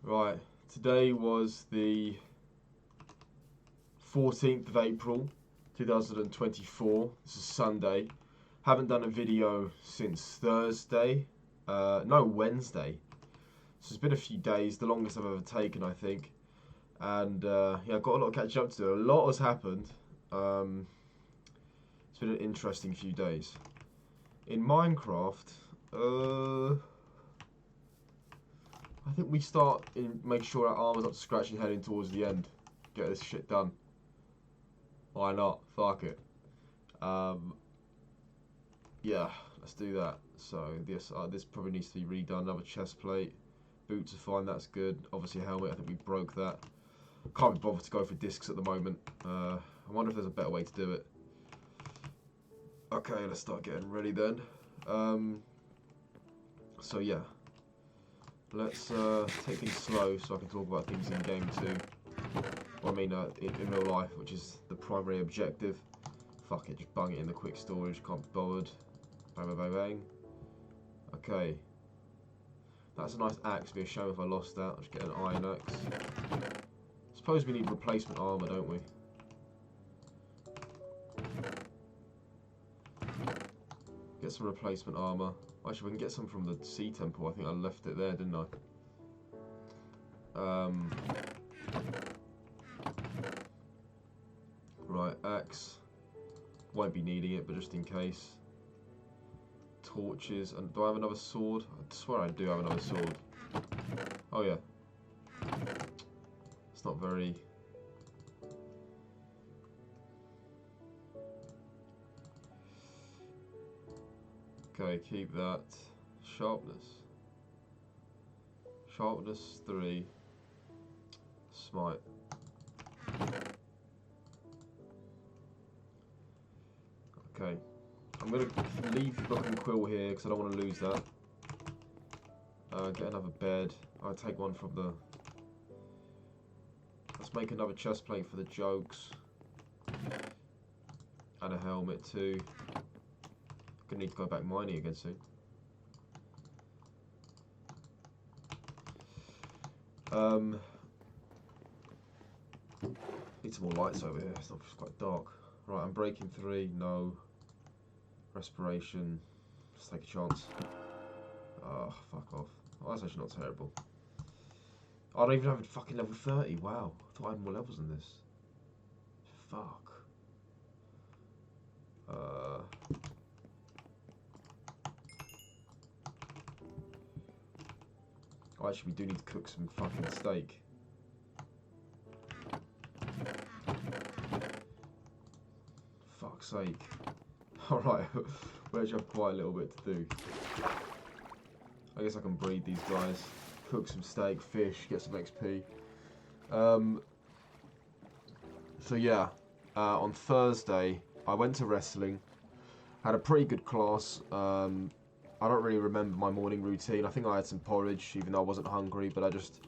Right, today was the 14th of April 2024. This is Sunday. Haven't done a video since Thursday. No, Wednesday. So it's been a few days, the longest I've ever taken, I think. And yeah, I've got a lot of catching up to do. A lot has happened. It's been an interesting few days. In Minecraft, I think we start in make sure our armor's up to scratch and heading towards the end. Get this shit done. Why not? Fuck it. Yeah, let's do that. So this probably needs to be redone. Another chest plate. Boots are fine, that's good. Obviously a helmet, I think we broke that. Can't be bothered to go for discs at the moment. I wonder if there's a better way to do it. Okay, let's start getting ready then. So yeah. Let's take things slow so I can talk about things in game too. Well, I mean, in real life, which is the primary objective. Fuck it, just bung it in the quick storage, can't be bothered. Bang, bang, bang, bang. Okay. That's a nice axe, it'd be a shame if I lost that. I'll just get an iron axe. Suppose we need replacement armour, don't we? Get some replacement armour. Actually, we can get some from the sea temple. I think I left it there, didn't I? Right, axe. Won't be needing it, but just in case. Torches. And do I have another sword? I swear I do have another sword. Oh yeah. It's not very... Okay, keep that. Sharpness. Sharpness 3. Smite. Okay. I'm going to leave the book and quill here because I don't want to lose that. Get another bed. I'll take one from the... Let's make another chest plate for the jokes. And a helmet too. Gonna need to go back mining again soon. Need some more lights over here. It's quite dark. Right, I'm breaking 3. No. Respiration. Let's take a chance. Oh, fuck off. Oh, that's actually not terrible. I don't even have a fucking level 30. Wow. I thought I had more levels than this. Fuck. Oh, actually, we do need to cook some fucking steak. Fuck's sake. Alright, we actually have quite a little bit to do. I guess I can breed these guys. Cook some steak, fish, get some XP. So yeah, on Thursday, I went to wrestling. Had a pretty good class. I don't really remember my morning routine. I think I had some porridge, even though I wasn't hungry, but I just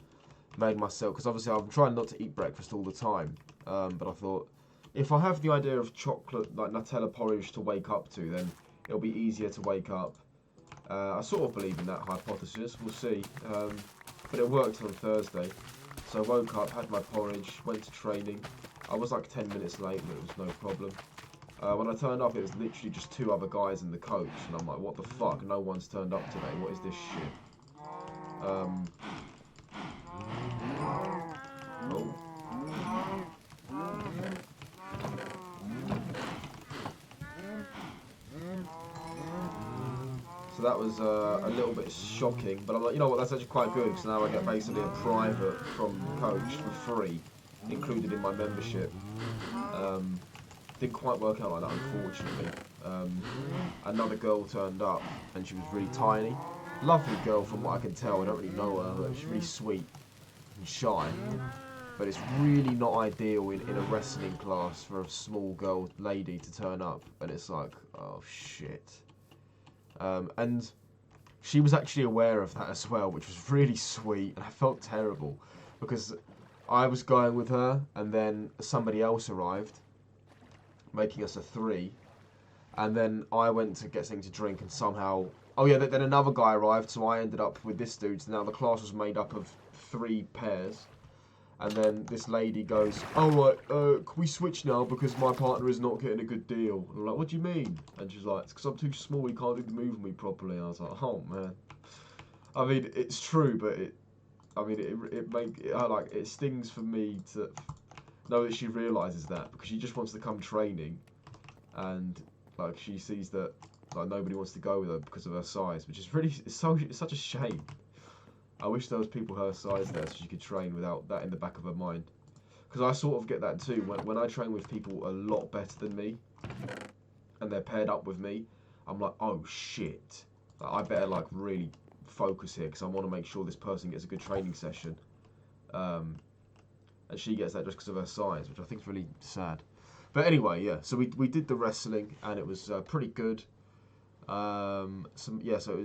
made myself, because obviously I'm trying not to eat breakfast all the time, but I thought, if I have the idea of chocolate, like Nutella porridge to wake up to, then it'll be easier to wake up. I sort of believe in that hypothesis, we'll see, but it worked on Thursday. So I woke up, had my porridge, went to training. I was like 10 minutes late, but it was no problem. When I turned up, it was literally just 2 other guys in the coach, and I'm like, what the fuck? No one's turned up today. What is this shit? Oh. So that was a little bit shocking, but I'm like, you know what? That's actually quite good, because now I get basically a private from coach for free, included in my membership. Didn't quite work out like that, unfortunately. Another girl turned up, and she was really tiny. Lovely girl from what I can tell. I don't really know her, but she's really sweet and shy. But it's really not ideal in a wrestling class for a small girl lady to turn up. And it's like, oh shit. And she was actually aware of that as well, which was really sweet. And I felt terrible because I was going with her, and then somebody else arrived, making us a 3, and then I went to get something to drink, and somehow Oh yeah, then another guy arrived, so I ended up with this dude. So now the class was made up of 3 pairs. And then this lady goes, "All right, can we switch now because my partner is not getting a good deal?" And I'm like, "What do you mean?" And she's like, "It's because I'm too small. He can't do the move on me properly." I was like, "Oh man." I mean, it's true, but it stings for me to know that she realizes that because she just wants to come training, and like she sees that like nobody wants to go with her because of her size, which is it's such a shame. I wish there was people her size there so she could train without that in the back of her mind. Because I sort of get that too. When I train with people a lot better than me, and they're paired up with me, I'm like, oh shit. Like, I better like really focus here because I want to make sure this person gets a good training session. And she gets that just because of her size, which I think is really sad. But anyway, yeah. So we did the wrestling and it was pretty good. So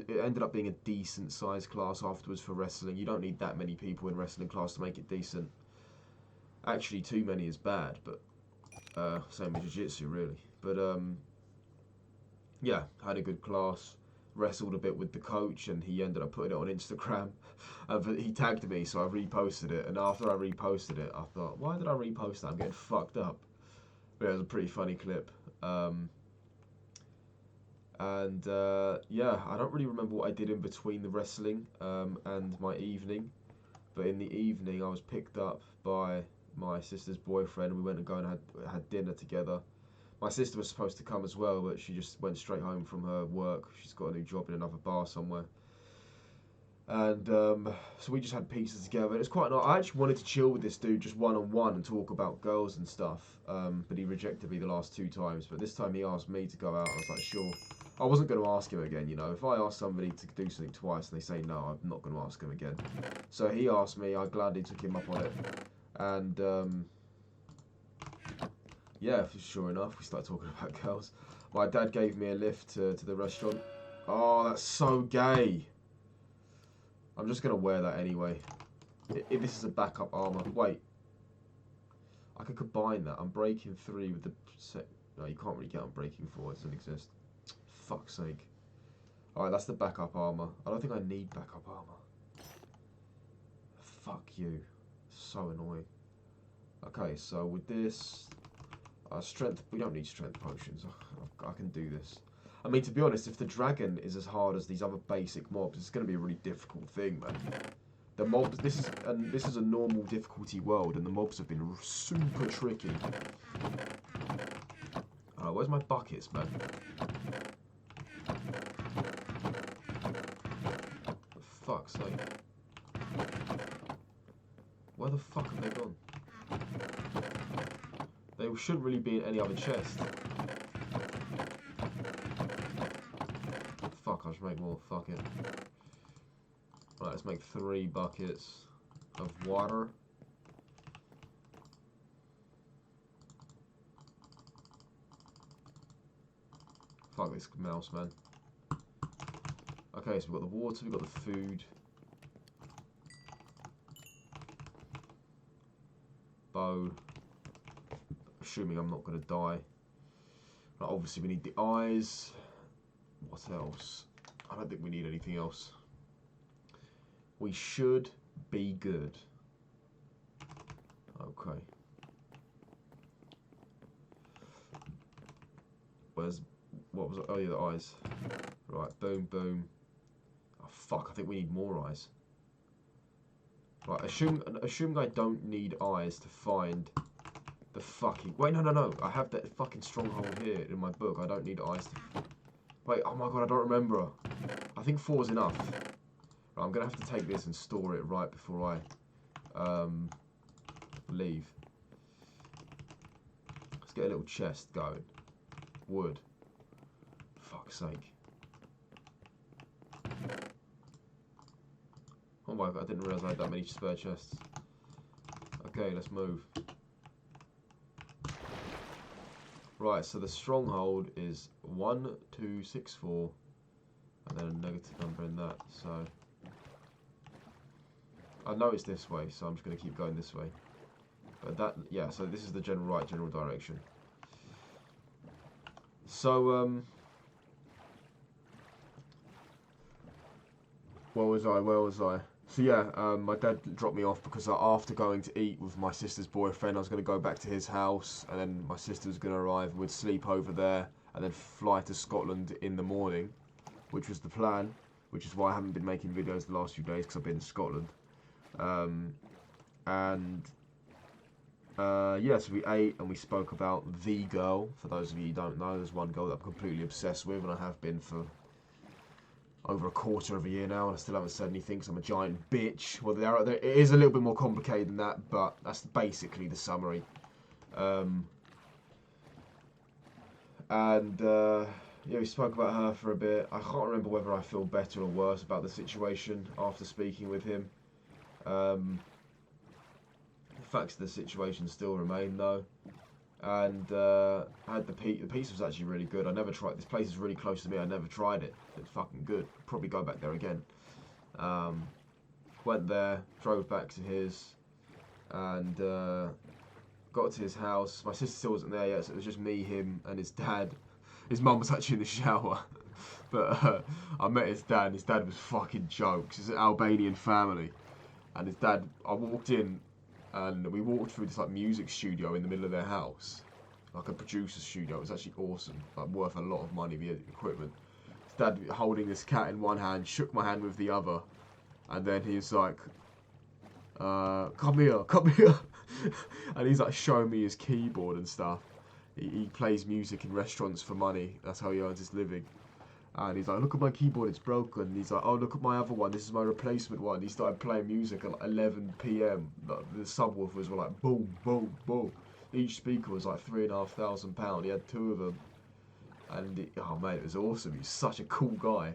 it ended up being a decent sized class afterwards for wrestling. You don't need that many people in wrestling class to make it decent. Actually, too many is bad, but same with jiu-jitsu really. But yeah, had a good class. Wrestled a bit with the coach, and he ended up putting it on Instagram. He tagged me, so I reposted it. And after I reposted it, I thought, why did I repost that? I'm getting fucked up. But it was a pretty funny clip. Yeah, I don't really remember what I did in between the wrestling and my evening. But in the evening, I was picked up by my sister's boyfriend. We went and had dinner together. My sister was supposed to come as well, but she just went straight home from her work. She's got a new job in another bar somewhere. And so we just had pizzas together. It was quite nice. I actually wanted to chill with this dude just one-on-one and talk about girls and stuff. But he rejected me the last 2 times. But this time he asked me to go out. I was like, sure. I wasn't going to ask him again, you know. If I ask somebody to do something twice and they say no, I'm not going to ask him again. So he asked me. I gladly took him up on it. And yeah, sure enough, we started talking about girls. My dad gave me a lift to the restaurant. Oh, that's so gay. I'm just going to wear that anyway. This is a backup armor. Wait. I could combine that. I'm breaking 3 with the... No, you can't really get on breaking 4. It doesn't exist. Fuck's sake. Alright, that's the backup armor. I don't think I need backup armor. Fuck you. So annoying. Okay, so with this... strength... We don't need strength potions. I can do this. I mean, to be honest, if the dragon is as hard as these other basic mobs, it's going to be a really difficult thing, man. The mobs... This is a normal difficulty world, and the mobs have been super tricky. Alright, where's my buckets, man? For fuck's sake. Where the fuck have they gone? They shouldn't really be in any other chest. Fuck, I should make more. Fuck it. Right, let's make 3 buckets of water. Fuck this mouse, man. Okay, so we've got the water, we've got the food. Bow. Assuming I'm not going to die. Right, obviously we need the eyes. What else? I don't think we need anything else. We should be good. Okay. What was it? Oh yeah, the eyes. Right, boom, boom. Oh fuck, I think we need more eyes. Right, assuming I don't need eyes to find the fucking... Wait, no. I have that fucking stronghold here in my book. I don't need eyes to... Wait, oh my god, I don't remember. I think 4 is enough. Right, I'm going to have to take this and store it right before I leave. Let's get a little chest going. Wood. Fuck's sake. Oh my god, I didn't realise I had that many spare chests. Okay, let's move. Right, so the stronghold is 1, 2, 6, 4, and then a negative number in that, so... I know it's this way, so I'm just going to keep going this way. But that, yeah, so this is the general direction. So, Where was I? Where was I? So yeah, my dad dropped me off because after going to eat with my sister's boyfriend, I was going to go back to his house, and then my sister was going to arrive. We'd sleep over there, and then fly to Scotland in the morning, which was the plan. Which is why I haven't been making videos the last few days because I've been in Scotland. And yeah, so we ate and we spoke about the girl. For those of you who don't know, there's one girl that I'm completely obsessed with, and I have been for over a quarter of a year now, and I still haven't said anything because I'm a giant bitch. Well, it is a little bit more complicated than that, but that's basically the summary. Yeah, we spoke about her for a bit. I can't remember whether I feel better or worse about the situation after speaking with him. The facts of the situation still remain, though. And I had the pizza was actually really good. I never tried. This place is really close to me. I never tried it. It's fucking good. Probably go back there again. Went there, drove back to his, and got to his house. My sister still wasn't there yet, so it was just me, him, and his dad. His mum was actually in the shower. But I met his dad, and his dad was fucking jokes. It's an Albanian family. And his dad, I walked in, and we walked through this like music studio in the middle of their house. Like a producer's studio. It was actually awesome. Like worth a lot of money, the equipment. His dad holding this cat in one hand, shook my hand with the other. And then he was like, come here. And he's like showing me his keyboard and stuff. He plays music in restaurants for money. That's how he earns his living. And he's like, look at my keyboard, it's broken. And he's like, oh, look at my other one. This is my replacement one. He started playing music at like 11 p.m. The subwoofers were like boom, boom, boom. Each speaker was like £3,500. He had two of them. And oh mate, it was awesome. He's such a cool guy.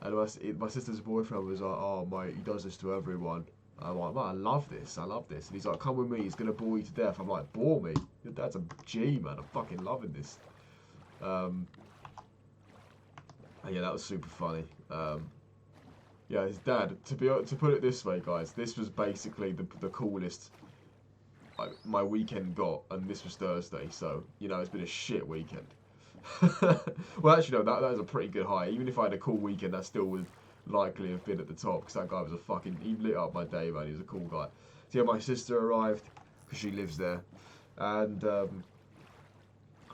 And my sister's boyfriend was like, oh mate, he does this to everyone. I'm like, man, I love this. And he's like, come with me, he's going to bore you to death. I'm like, bore me? Your dad's a G, man. I'm fucking loving this. And yeah, that was super funny. Yeah, his dad, to put it this way, guys, this was basically the coolest my weekend got, and this was Thursday, so, you know, it's been a shit weekend. Well, actually, no, that was a pretty good high. Even if I had a cool weekend, that still would likely have been at the top, because that guy was he lit up my day, man. He was a cool guy. So yeah, my sister arrived because she lives there, and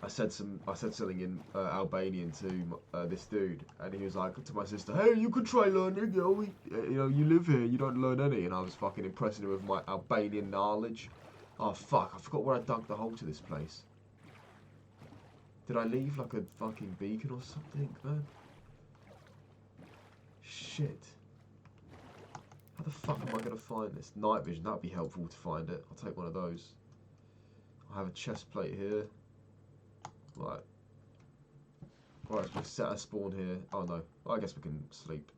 I said something in Albanian to this dude, and he was like to my sister, "Hey, you could try learning. You know, you live here, you don't learn any." And I was fucking impressing him with my Albanian knowledge. Oh fuck! I forgot where I dug the hole to this place. Did I leave like a fucking beacon or something, man? Shit. How the fuck am I going to find this? Night vision, that'd be helpful to find it. I'll take one of those. I have a chest plate here. Right. Right, so we set a spawn here. Oh no. Well, I guess we can sleep.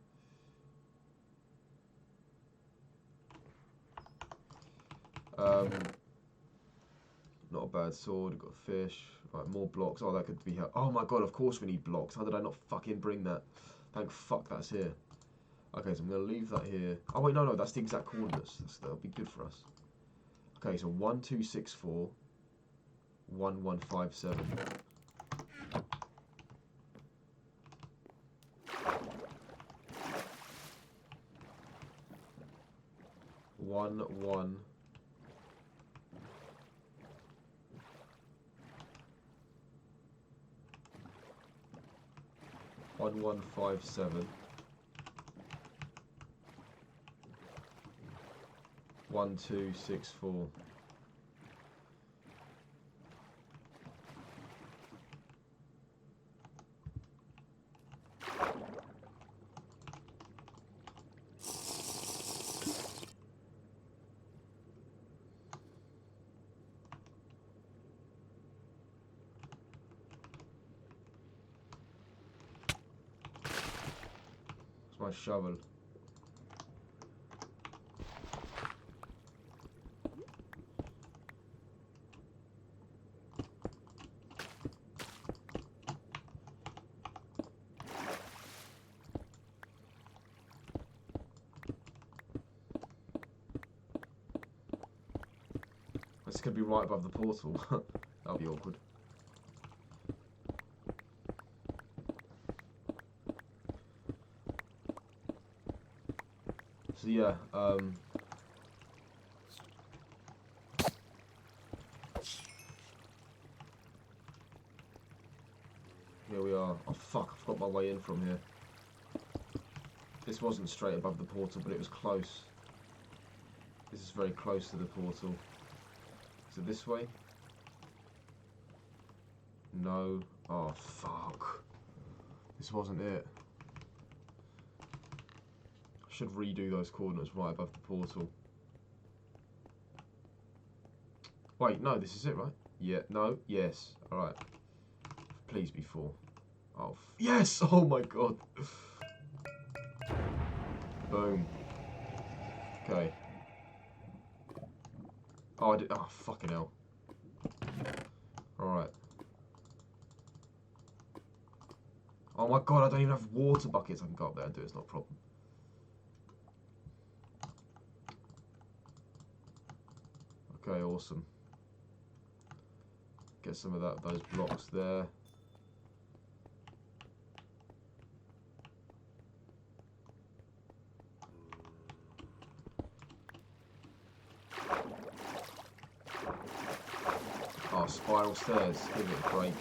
Not a bad sword. We've got fish. Right, more blocks. Oh, that could be helpful. Oh my god, of course we need blocks. How did I not fucking bring that? Thank fuck that's here. Okay, so I'm going to leave that here. Oh wait, no, that's the exact coordinates. That'll be good for us. Okay, so 1264 1157. 1157. 1264. It's my shovel. This could be right above the portal. That'll be awkward. So yeah, here we are. Oh fuck, I've got my way in from here. This wasn't straight above the portal, but it was close. This is very close to the portal. Is it this way? No. Oh fuck. This wasn't it. I should redo those coordinates right above the portal. Wait, no, this is it, right? Yeah, no, yes. Alright. Please be 4. Oh, yes! Oh my god. Boom. Okay. Oh, I did. Oh, fucking hell. Alright. Oh my god, I don't even have water buckets. I can go up there and do it, it's not a problem. Okay, awesome. Get some of those blocks there. Oh, spiral stairs. Give it a break.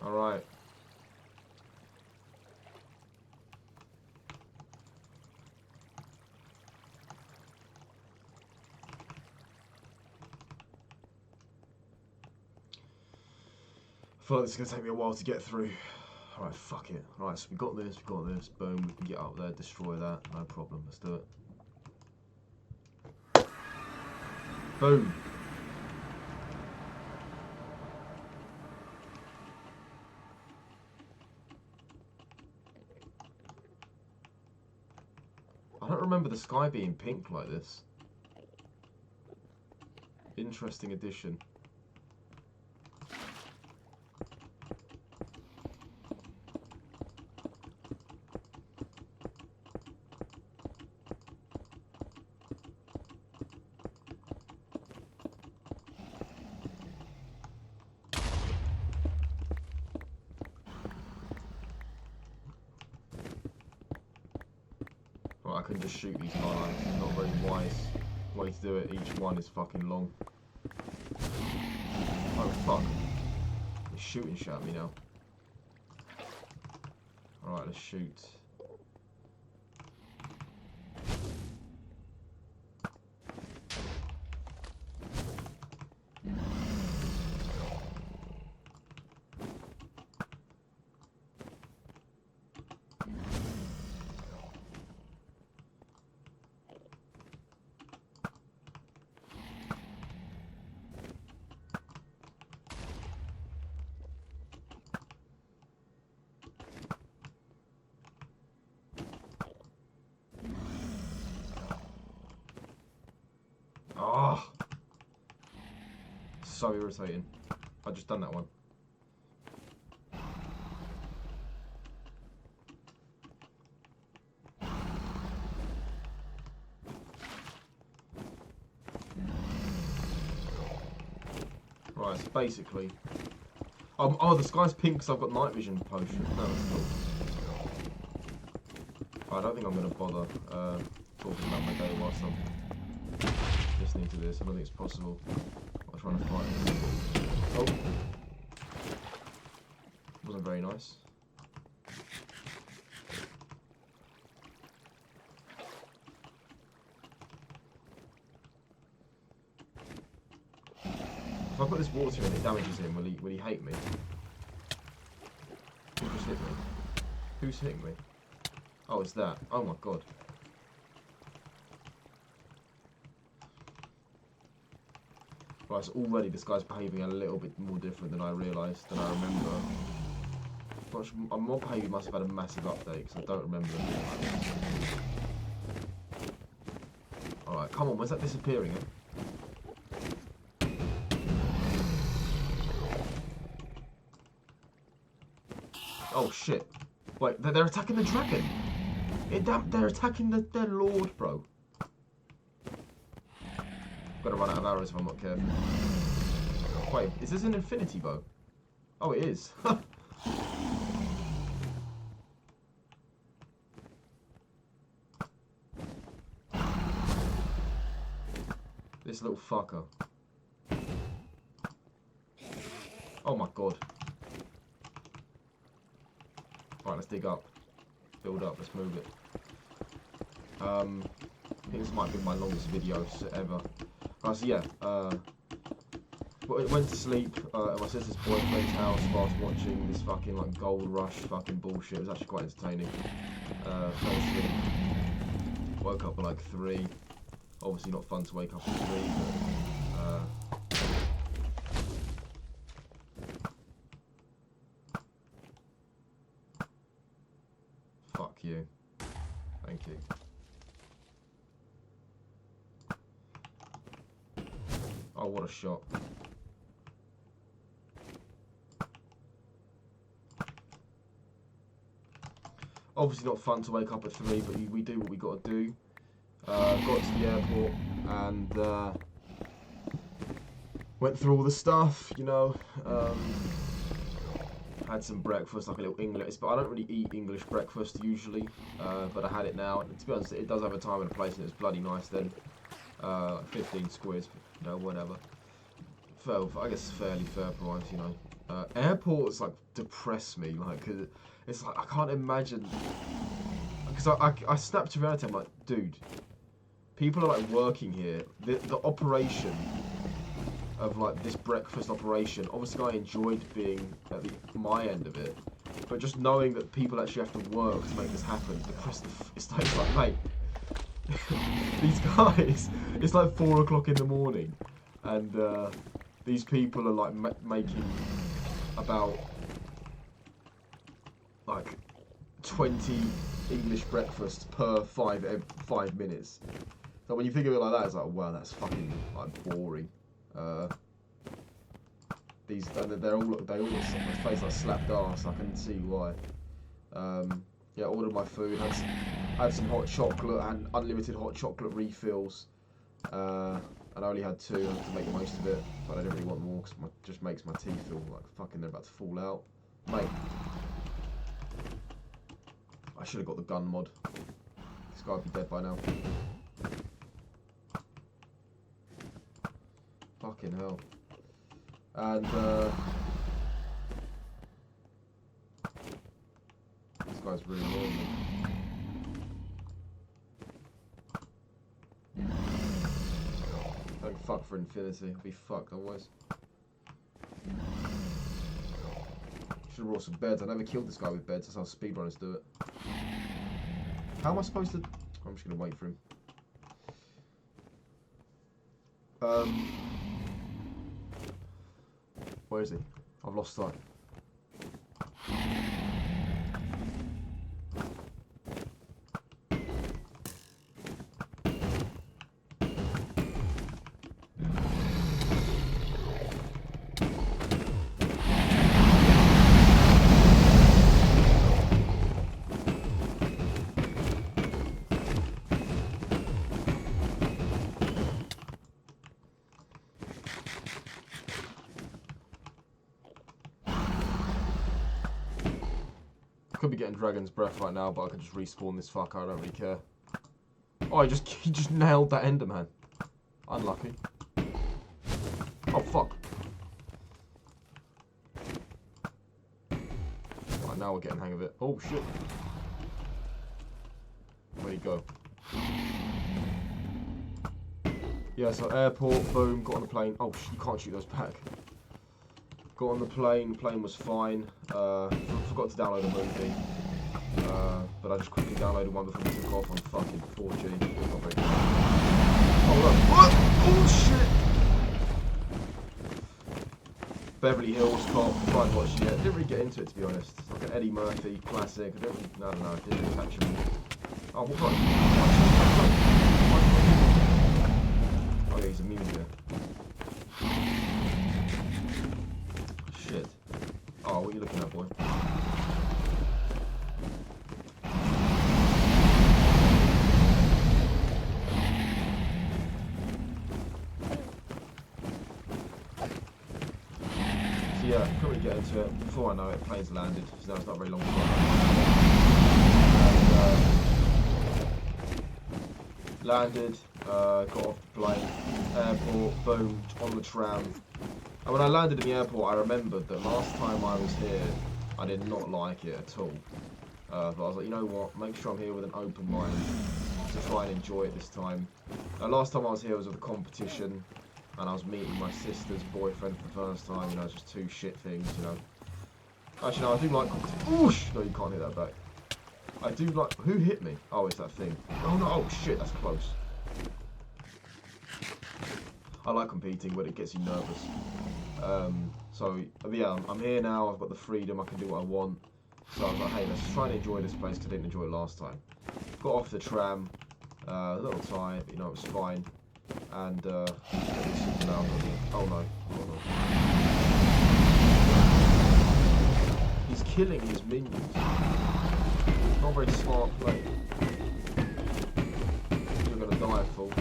Alright. I feel like this is going to take me a while to get through. Alright, fuck it. Alright, so we got this, boom, we can get up there, destroy that, no problem, let's do it. Boom. I don't remember the sky being pink like this. Interesting addition. Well, I can just shoot these highlights. It's not a very wise way to do it. Each one is fucking long. Oh fuck. He's shooting shit at me now. Alright, let's shoot. Oh, so irritating. I just done that one. Right, so basically, oh, the sky's pink because I've got night vision potion. That was cool. I don't think I'm gonna bother talking about my day whilst I'm listening to this. I don't think it's possible. I'm trying to fight it. Oh, wasn't very nice. If I put this water in, it damages him. Will he hate me? Who just hit me? Who's hitting me? Oh, it's that. Oh my god. Right, so already this guy's behaving a little bit more different than I realised, than I remember. My mod behaviour must have had a massive update, because I don't remember them being like this. Alright, come on, where's that disappearing? Eh? Oh shit. Wait, they're attacking the dragon. They're attacking their lord, bro. Gotta run out of arrows if I'm not careful. Wait, is this an infinity bow? Oh, it is. This little fucker. Oh my god. Right, let's dig up. Build up, let's move it. I think this might be my longest video ever. So yeah, went to sleep at my sister's boyfriend's house whilst watching this fucking like Gold Rush fucking bullshit. It was actually quite entertaining. Fell asleep. Woke up at like 3. Obviously not fun to wake up at 3, but fuck you. Thank you. Oh, what a shot. Obviously not fun to wake up at 3, but we do what we got to do. Got to the airport and went through all the stuff, you know. Had some breakfast, like a little English, but I don't really eat English breakfast usually, but I had it now, and to be honest, it does have a time and a place, and it was bloody nice then. 15 squids, you know, whatever. I guess fairly fair price, you know. Airports like depress me, like, cause it's like I can't imagine. Because I snapped to reality, I'm like, dude, people are like working here. The operation of like this breakfast operation, obviously I enjoyed being at my end of it, but just knowing that people actually have to work to make this happen, it's like, mate, these guys, it's like 4 o'clock in the morning, and these people are like making about like 20 English breakfasts per 5 minutes. So when you think of it like that, it's like, wow, that's fucking like boring. They all look my face like slapped arse. I can see why. Yeah, ordered my food. Had some hot chocolate and unlimited hot chocolate refills. And I only had 2. I had to make the most of it, but I didn't really want more because it just makes my teeth feel like fucking they're about to fall out. Mate, I should have got the gun mod. This guy would be dead by now. Fucking hell. And this guy's really annoying me. Don't fuck for infinity. I'll be fucked otherwise. Should have brought some beds. I never killed this guy with beds. That's how speedrunners do it. How am I supposed to? I'm just gonna wait for him. Where is he? I've lost sight. Could be getting Dragon's Breath right now, but I could just respawn this fucker. I don't really care. Oh, he just nailed that Enderman. Unlucky. Oh fuck. Right, now we're getting the hang of it. Oh shit. Where'd he go? Yeah, so airport, boom, got on the plane. Oh, you can't shoot those back. Got on the plane was fine. Forgot to download a movie. But I just quickly downloaded one before we took off on fucking 4G. Not very good. Hold on. What? Oh shit! Beverly Hills Cop, tried watching it. Didn't really get into it, to be honest. It's like an Eddie Murphy classic. I didn't really, no, it didn't catch me. Oh, what? Oh yeah, he's immune here. Shit. Oh, what are you looking at, boy? So yeah, couldn't really get into it. Before I know it, plane's landed. So now it's not very long. Landed, got off the plane, airport, boom, on the tram. And when I landed in the airport, I remembered that last time I was here, I did not like it at all. But I was like, you know what, make sure I'm here with an open mind to try and enjoy it this time. Last time I was here was with a competition, and I was meeting my sister's boyfriend for the first time, you know, just two shit things, you know. Actually, no, I do like competition. Oosh! No, you can't hit that back. I do like... Who hit me? Oh, it's that thing. Oh, no. Oh, shit. That's close. I like competing when it gets you nervous. So, yeah, I'm here now. I've got the freedom. I can do what I want. So I was like, hey, let's try and enjoy this place because I didn't enjoy it last time. Got off the tram. A little tired, but, you know, it was fine. And, oh, no. Oh, no. He's killing his minions. Not very smart play. You're gonna die, fool.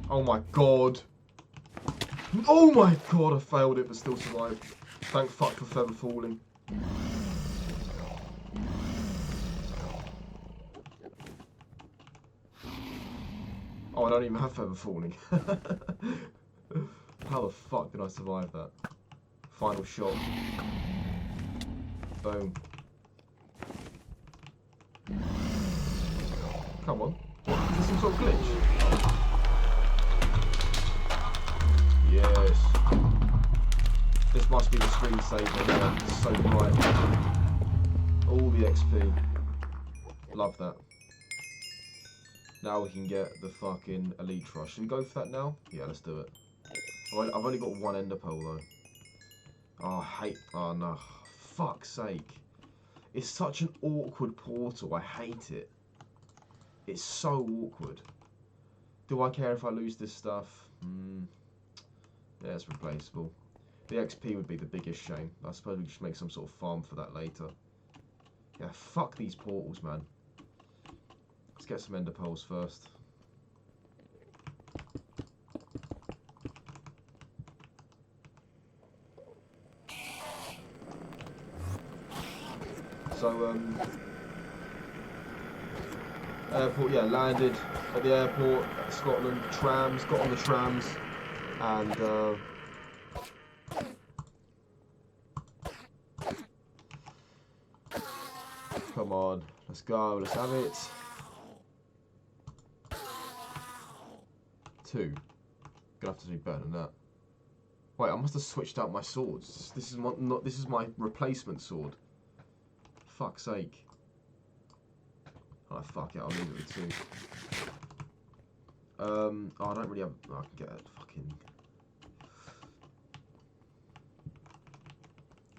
Oh my god. Oh my god, I failed it but still survived. Thank fuck for feather falling. Oh, I don't even have feather falling. How the fuck did I survive that? Final shot. Boom. Come on. What? Is this some sort of glitch? Yes. This must be the screensaver there. It's so bright. All the XP. Love that. Now we can get the fucking Elite Rush. Should we go for that now? Yeah, let's do it. I've only got one Ender Pearl though. Oh, I hate... Oh, no. Fuck's sake. It's such an awkward portal. I hate it. It's so awkward. Do I care if I lose this stuff? Yeah, it's replaceable. The XP would be the biggest shame. I suppose we should make some sort of farm for that later. Yeah, fuck these portals, man. Let's get some Ender Pearls first. So, airport, yeah, landed at the airport, Scotland, trams, got on the trams, and, come on, let's go, let's have it. 2. Gonna have to do better than that. Wait, I must have switched out my swords. This is my replacement sword. Fuck's sake. Oh, fuck it, I'll leave it with 2. Oh, I don't really have... I can get a fucking...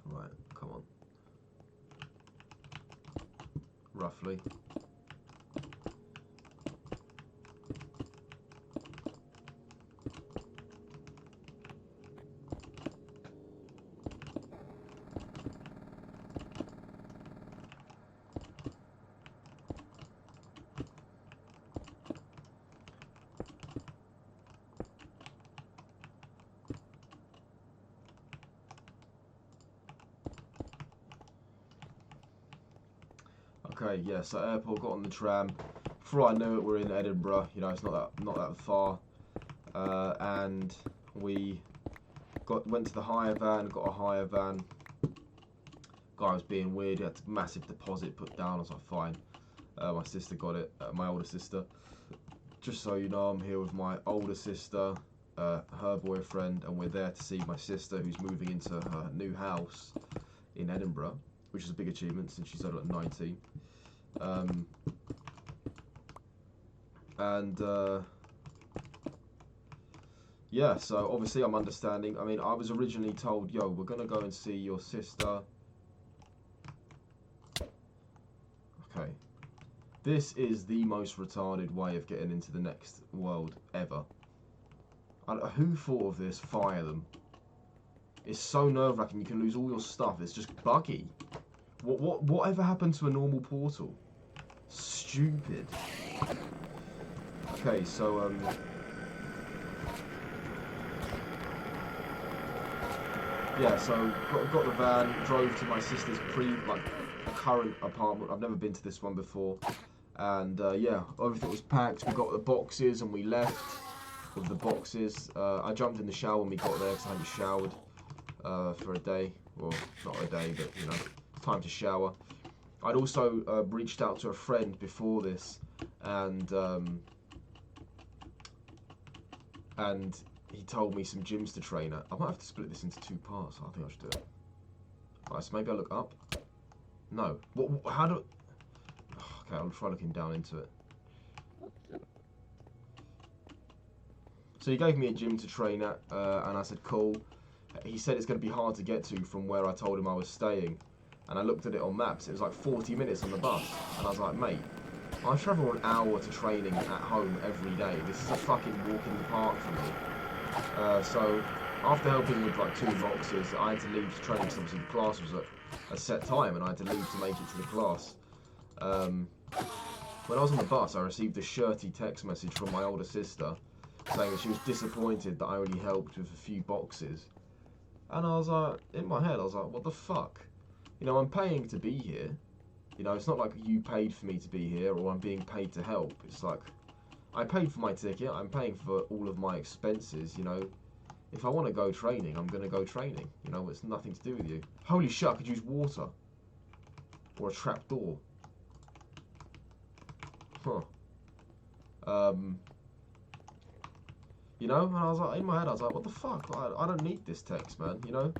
Right, come on. Roughly. Okay, yeah, so airport, got on the tram. Before I knew it, we're in Edinburgh. You know, it's not that far. And we went to the hire van, got a hire van. Guy was being weird. He had a massive deposit put down. I was like, fine. My sister got it. My older sister. Just so you know, I'm here with my older sister, her boyfriend, and we're there to see my sister, who's moving into her new house in Edinburgh, which is a big achievement since she's only like 19. Yeah, so obviously I'm understanding. I mean, I was originally told, yo, we're going to go and see your sister. Okay. This is the most retarded way of getting into the next world ever. Who thought of this? Fire them. It's so nerve-wracking. You can lose all your stuff. It's just buggy. Whatever happened to a normal portal? Stupid. Okay, so yeah, so got the van, drove to my sister's current apartment. I've never been to this one before, and yeah, everything was packed. We got the boxes and we left with the boxes. I jumped in the shower when we got there because I hadn't showered for a day. Well, not a day, but you know, time to shower. I'd also reached out to a friend before this, and he told me some gyms to train at. I might have to split this into 2 parts. I think I should do it. Right, so maybe I look up. No. How do? Okay, I'll try looking down into it. So he gave me a gym to train at, and I said cool. He said it's going to be hard to get to from where I told him I was staying. And I looked at it on maps, it was like 40 minutes on the bus. And I was like, mate, I travel an hour to training at home every day. This is a fucking walk in the park for me. So after helping with like 2 boxes, I had to leave to train because obviously the class was at a set time and I had to leave to make it to the class. When I was on the bus, I received a shirty text message from my older sister saying that she was disappointed that I only helped with a few boxes. And I was like, in my head, I was like, what the fuck? You know, I'm paying to be here. You know, it's not like you paid for me to be here or I'm being paid to help. It's like, I paid for my ticket, I'm paying for all of my expenses, you know. If I want to go training, I'm going to go training. You know, it's nothing to do with you. Holy shit, I could use water. Or a trapdoor. Huh. You know, and I was like, in my head, I was like, what the fuck? I don't need this text, man, you know?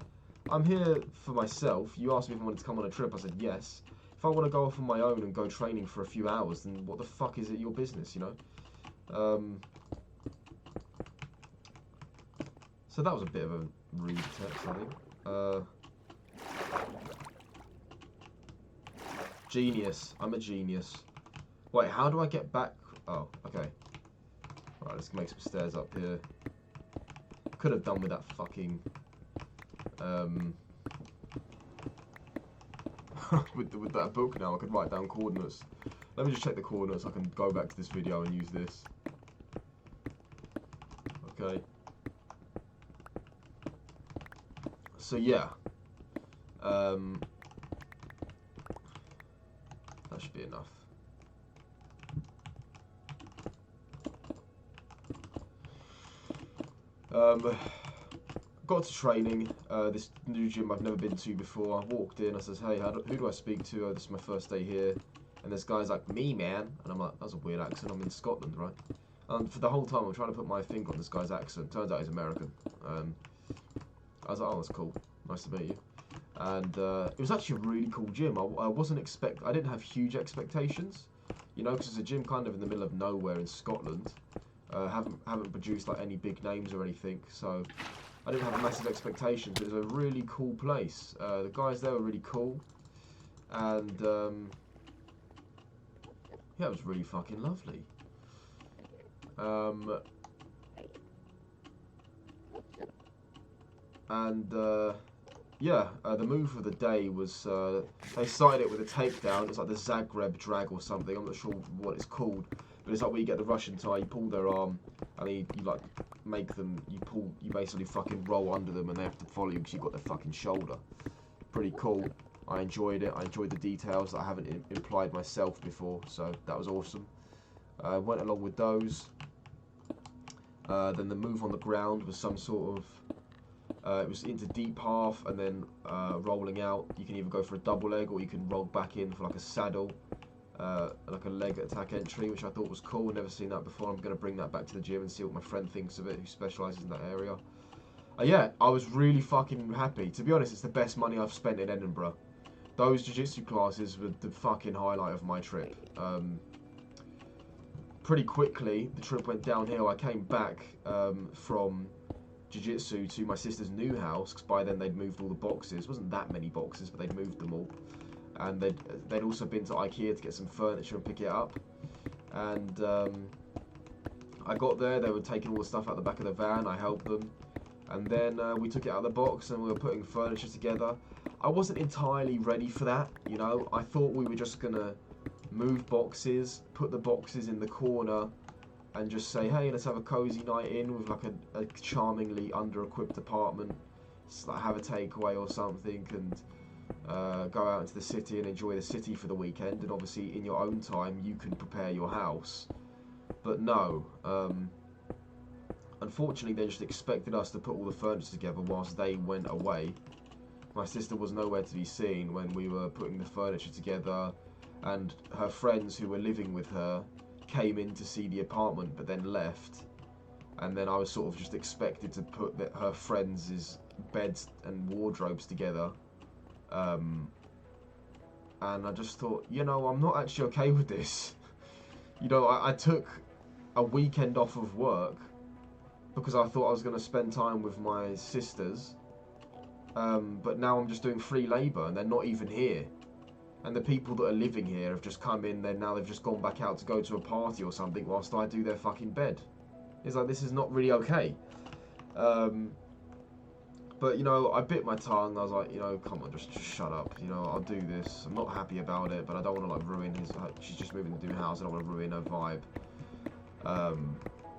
I'm here for myself. You asked me if I wanted to come on a trip. I said yes. If I want to go off on my own and go training for a few hours, then what the fuck is it your business, you know? So that was a bit of a rude text, I think. Genius. I'm a genius. Wait, how do I get back? Oh, okay. Right, let's make some stairs up here. Could have done with that fucking... with that book now, I could write down coordinates. Let me just check the coordinates. I can go back to this video and use this. Okay. So yeah. That should be enough. Got to training, this new gym I've never been to before. I walked in, I says, hey, who do I speak to? This is my first day here. And this guy's like, me, man. And I'm like, that's a weird accent, I'm in Scotland, right? And for the whole time I'm trying to put my finger on this guy's accent. Turns out he's American. I was like, oh, that's cool. Nice to meet you. And it was actually a really cool gym. I didn't have huge expectations, you know, because it's a gym kind of in the middle of nowhere in Scotland. Haven't produced like any big names or anything, so I didn't have massive expectations. But it was a really cool place. The guys there were really cool, and yeah, it was really fucking lovely. Yeah, the move of the day was they started it with a takedown. It's like the Zagreb drag or something. I'm not sure what it's called, but it's like where you get the Russian tie, you pull their arm, and you like make them. You basically fucking roll under them, and they have to follow you because you've got their fucking shoulder. Pretty cool. I enjoyed it. I enjoyed the details that I haven't implied myself before, so that was awesome. Went along with those. Then the move on the ground was some sort of. It was into deep half and then rolling out. You can either go for a double leg or you can roll back in for like a saddle, like a leg attack entry, which I thought was cool. Never seen that before. I'm going to bring that back to the gym and see what my friend thinks of it, who specialises in that area. Yeah, I was really fucking happy. To be honest, it's the best money I've spent in Edinburgh. Those jiu-jitsu classes were the fucking highlight of my trip. Pretty quickly, the trip went downhill. I came back from jiu-jitsu to my sister's new house, because by then they'd moved all the boxes. It wasn't that many boxes, but they'd moved them all. And they'd also been to IKEA to get some furniture and pick it up. And I got there, they were taking all the stuff out the back of the van, I helped them. And then we took it out of the box and we were putting furniture together. I wasn't entirely ready for that, you know. I thought we were just gonna move boxes, put the boxes in the corner, and just say, hey, let's have a cozy night in with like a charmingly under-equipped apartment. Just like have a takeaway or something, and go out into the city and enjoy the city for the weekend. And obviously, in your own time, you can prepare your house. But no, unfortunately, they just expected us to put all the furniture together whilst they went away. My sister was nowhere to be seen when we were putting the furniture together, and her friends who were living with her came in to see the apartment but then left. And then I was sort of just expected to put her friends' beds and wardrobes together. And I just thought, you know, I'm not actually okay with this. You know, I took a weekend off of work because I thought I was going to spend time with my sisters. But now I'm just doing free labour and they're not even here. And the people that are living here have just come in, now they've just gone back out to go to a party or something whilst I do their fucking bed. It's like, this is not really okay. But, you know, I bit my tongue. I was like, you know, come on, just shut up. You know, I'll do this. I'm not happy about it, but I don't want to, like, ruin his... she's just moving to a new house. I don't want to ruin her vibe.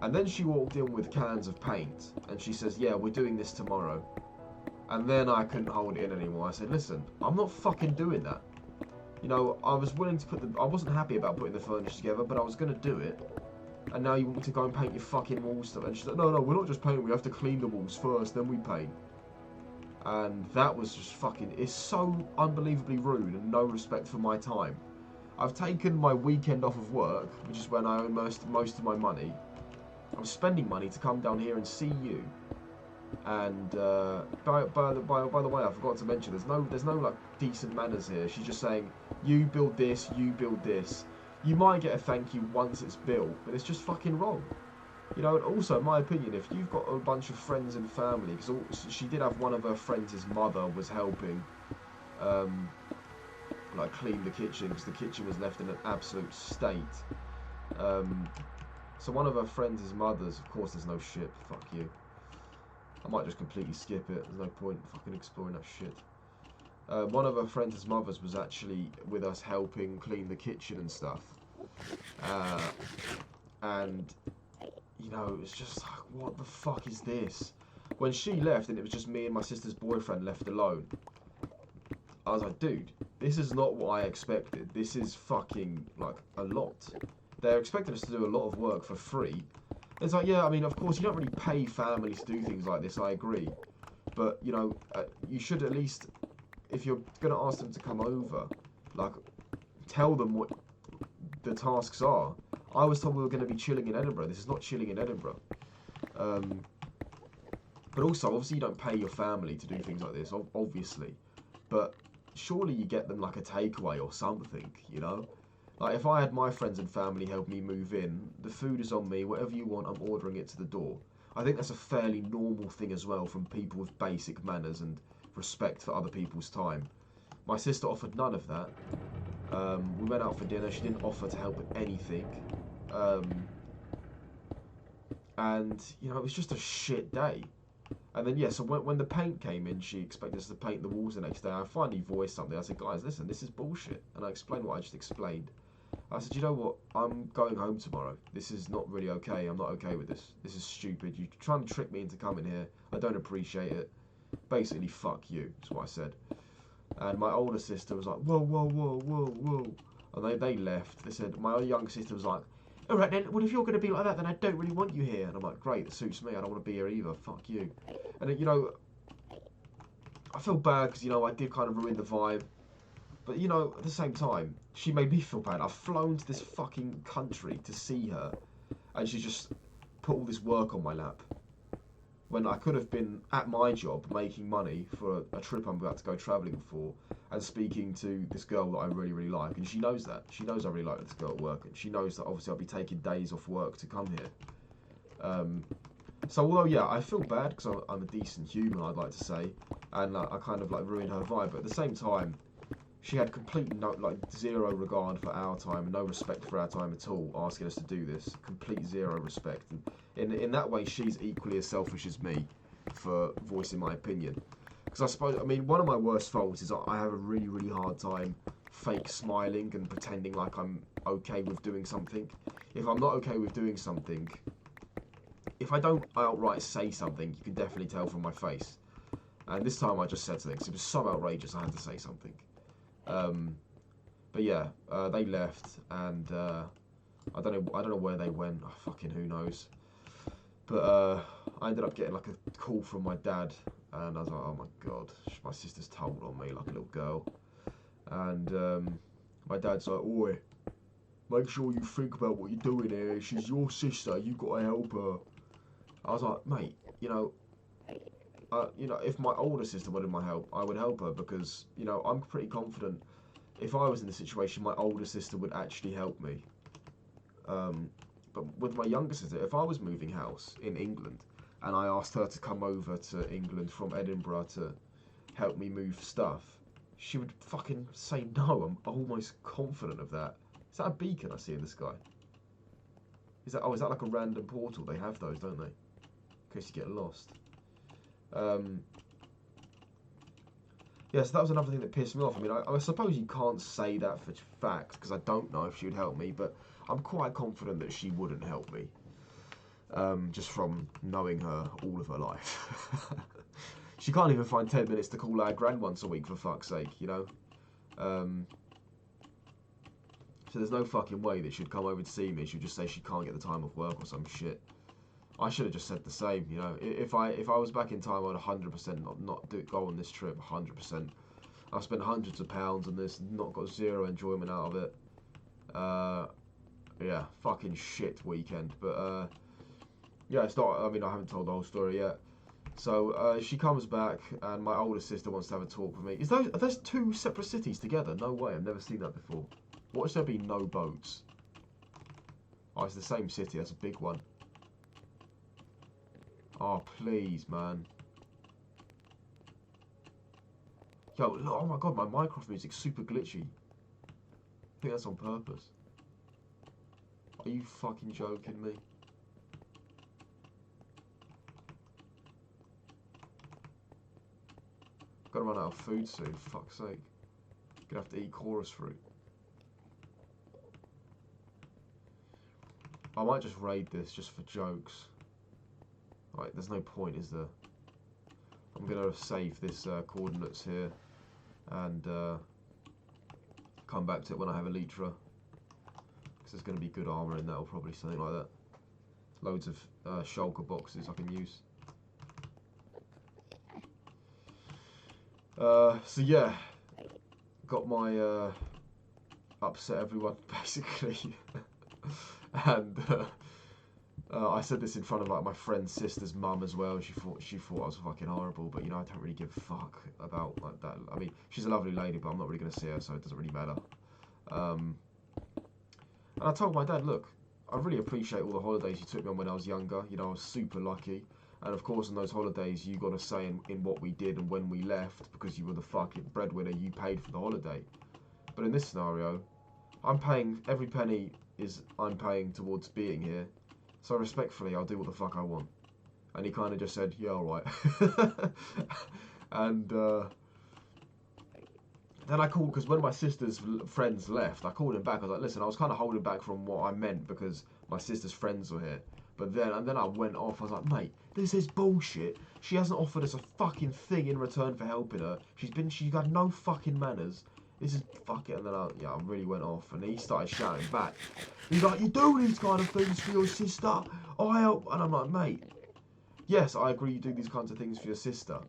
And then she walked in with cans of paint. And she says, yeah, we're doing this tomorrow. And then I couldn't hold it in anymore. I said, listen, I'm not fucking doing that. You know, I was willing to I wasn't happy about putting the furniture together, but I was going to do it. And now you want me to go and paint your fucking walls stuff. And she's like, no, we're not just painting, we have to clean the walls first, then we paint. And that was just fucking, it's so unbelievably rude and no respect for my time. I've taken my weekend off of work, which is when I earn most of my money. I'm spending money to come down here and see you. And by the way, I forgot to mention, there's no like decent manners here. She's just saying, you build this, you build this. You might get a thank you once it's built, but it's just fucking wrong. You know, and also, in my opinion, if you've got a bunch of friends and family, because she did have one of her friends' mother was helping, like clean the kitchen, because the kitchen was left in an absolute state. So one of her friends' mothers, of course, there's no shit. Fuck you. I might just completely skip it. There's no point in fucking exploring that shit. One of her friends' mothers was actually with us helping clean the kitchen and stuff. And, you know, it's just like, what the fuck is this? When she left and it was just me and my sister's boyfriend left alone, I was like, dude, this is not what I expected. This is fucking, like, a lot. They're expecting us to do a lot of work for free. It's like, yeah, I mean, of course, you don't really pay families to do things like this, I agree. But, you know, you should at least, if you're going to ask them to come over, like, tell them what the tasks are. I was told we were going to be chilling in Edinburgh. This is not chilling in Edinburgh. But also, obviously, you don't pay your family to do things like this, obviously. But surely you get them, like, a takeaway or something, you know? Like, if I had my friends and family help me move in, the food is on me, whatever you want, I'm ordering it to the door. I think that's a fairly normal thing as well from people with basic manners and respect for other people's time. My sister offered none of that. We went out for dinner, she didn't offer to help with anything. And, you know, it was just a shit day. And then, yeah, so when the paint came in, she expected us to paint the walls the next day. I finally voiced something. I said, guys, listen, this is bullshit. And I explained what I just explained. I said, you know what, I'm going home tomorrow. This is not really okay. I'm not okay with this. This is stupid. You're trying to trick me into coming here. I don't appreciate it. Basically, fuck you, is what I said. And my older sister was like, whoa, whoa, whoa, whoa, whoa. And they left. They said, my younger sister was like, all right then, well, if you're going to be like that, then I don't really want you here. And I'm like, great, that suits me. I don't want to be here either. Fuck you. And, you know, I feel bad because, you know, I did kind of ruin the vibe. But, you know, at the same time, she made me feel bad. I've flown to this fucking country to see her, and she just put all this work on my lap. When I could have been at my job making money for a trip I'm about to go travelling for, and speaking to this girl that I really, really like. And she knows that. She knows I really like this girl at work, and she knows that obviously I'll be taking days off work to come here. So although, yeah, I feel bad because I'm a decent human, I'd like to say, and I kind of like ruined her vibe, but at the same time, she had zero regard for our time and no respect for our time at all, asking us to do this. Complete zero respect. And in that way, she's equally as selfish as me for voicing my opinion. Because I suppose, I mean, one of my worst faults is I have a really, really hard time fake smiling and pretending like I'm okay with doing something. If I'm not okay with doing something, if I don't outright say something, you can definitely tell from my face. And this time I just said something because it was so outrageous I had to say something. But yeah, they left, and I don't know where they went. Oh, fucking who knows. But I ended up getting like a call from my dad, and I was like, oh my god, my sister's told on me like a little girl. And my dad's like, oi, make sure you think about what you're doing here. She's your sister. You gotta help her. I was like, mate, you know, if my older sister wanted my help, I would help her because, you know, I'm pretty confident if I was in the situation, my older sister would actually help me. But with my younger sister, if I was moving house in England and I asked her to come over to England from Edinburgh to help me move stuff, she would fucking say no. I'm almost confident of that. Is that a beacon I see in the sky? Is that like a random portal? They have those, don't they? In case you get lost. Yeah, so that was another thing that pissed me off. I mean, I suppose you can't say that for fact, because I don't know if she would help me, but I'm quite confident that she wouldn't help me. Just from knowing her all of her life. She can't even find 10 minutes to call our gran once a week, for fuck's sake, you know? So there's no fucking way that she'd come over to see me. She'd just say she can't get the time off work or some shit. I should have just said the same, you know. If I was back in time, I would 100% not go on this trip. 100%. I've spent hundreds of pounds on this, not got zero enjoyment out of it. Yeah, fucking shit weekend. But yeah, it's not. I mean, I haven't told the whole story yet. So she comes back, and my older sister wants to have a talk with me. Are those two separate cities together? No way. I've never seen that before. What should there be no boats? Oh, it's the same city. That's a big one. Oh, please, man. Yo, look, oh my god, my Minecraft music's super glitchy. I think that's on purpose. Are you fucking joking me? Gotta run out of food soon, for fuck's sake. Gonna have to eat chorus fruit. I might just raid this just for jokes. Right, there's no point, is there? I'm gonna save this coordinates here and come back to it when I have Elytra, because there's gonna be good armor in that, or probably something like that. Loads of shulker boxes I can use. So yeah, got my upset everyone basically, and I said this in front of like my friend's sister's mum as well. She thought I was fucking horrible, but you know, I don't really give a fuck about like that. I mean, she's a lovely lady, but I'm not really gonna see her, so it doesn't really matter. And I told my dad, look, I really appreciate all the holidays you took me on when I was younger. You know, I was super lucky. And of course, on those holidays, you got a say in what we did and when we left, because you were the fucking breadwinner. You paid for the holiday. But in this scenario, I'm paying every penny I'm paying towards being here. So respectfully, I'll do what the fuck I want. And he kind of just said, yeah, all right. And then I called, because when my sister's friends left, I called him back. I was like, listen, I was kind of holding back from what I meant because my sister's friends were here. But then I went off. I was like, mate, this is bullshit. She hasn't offered us a fucking thing in return for helping her. She's got no fucking manners. This is fuck it. And then I really went off, and he started shouting back. He's like, you do these kind of things for your sister. I help. And I'm like, mate, yes, I agree you do these kinds of things for your sister.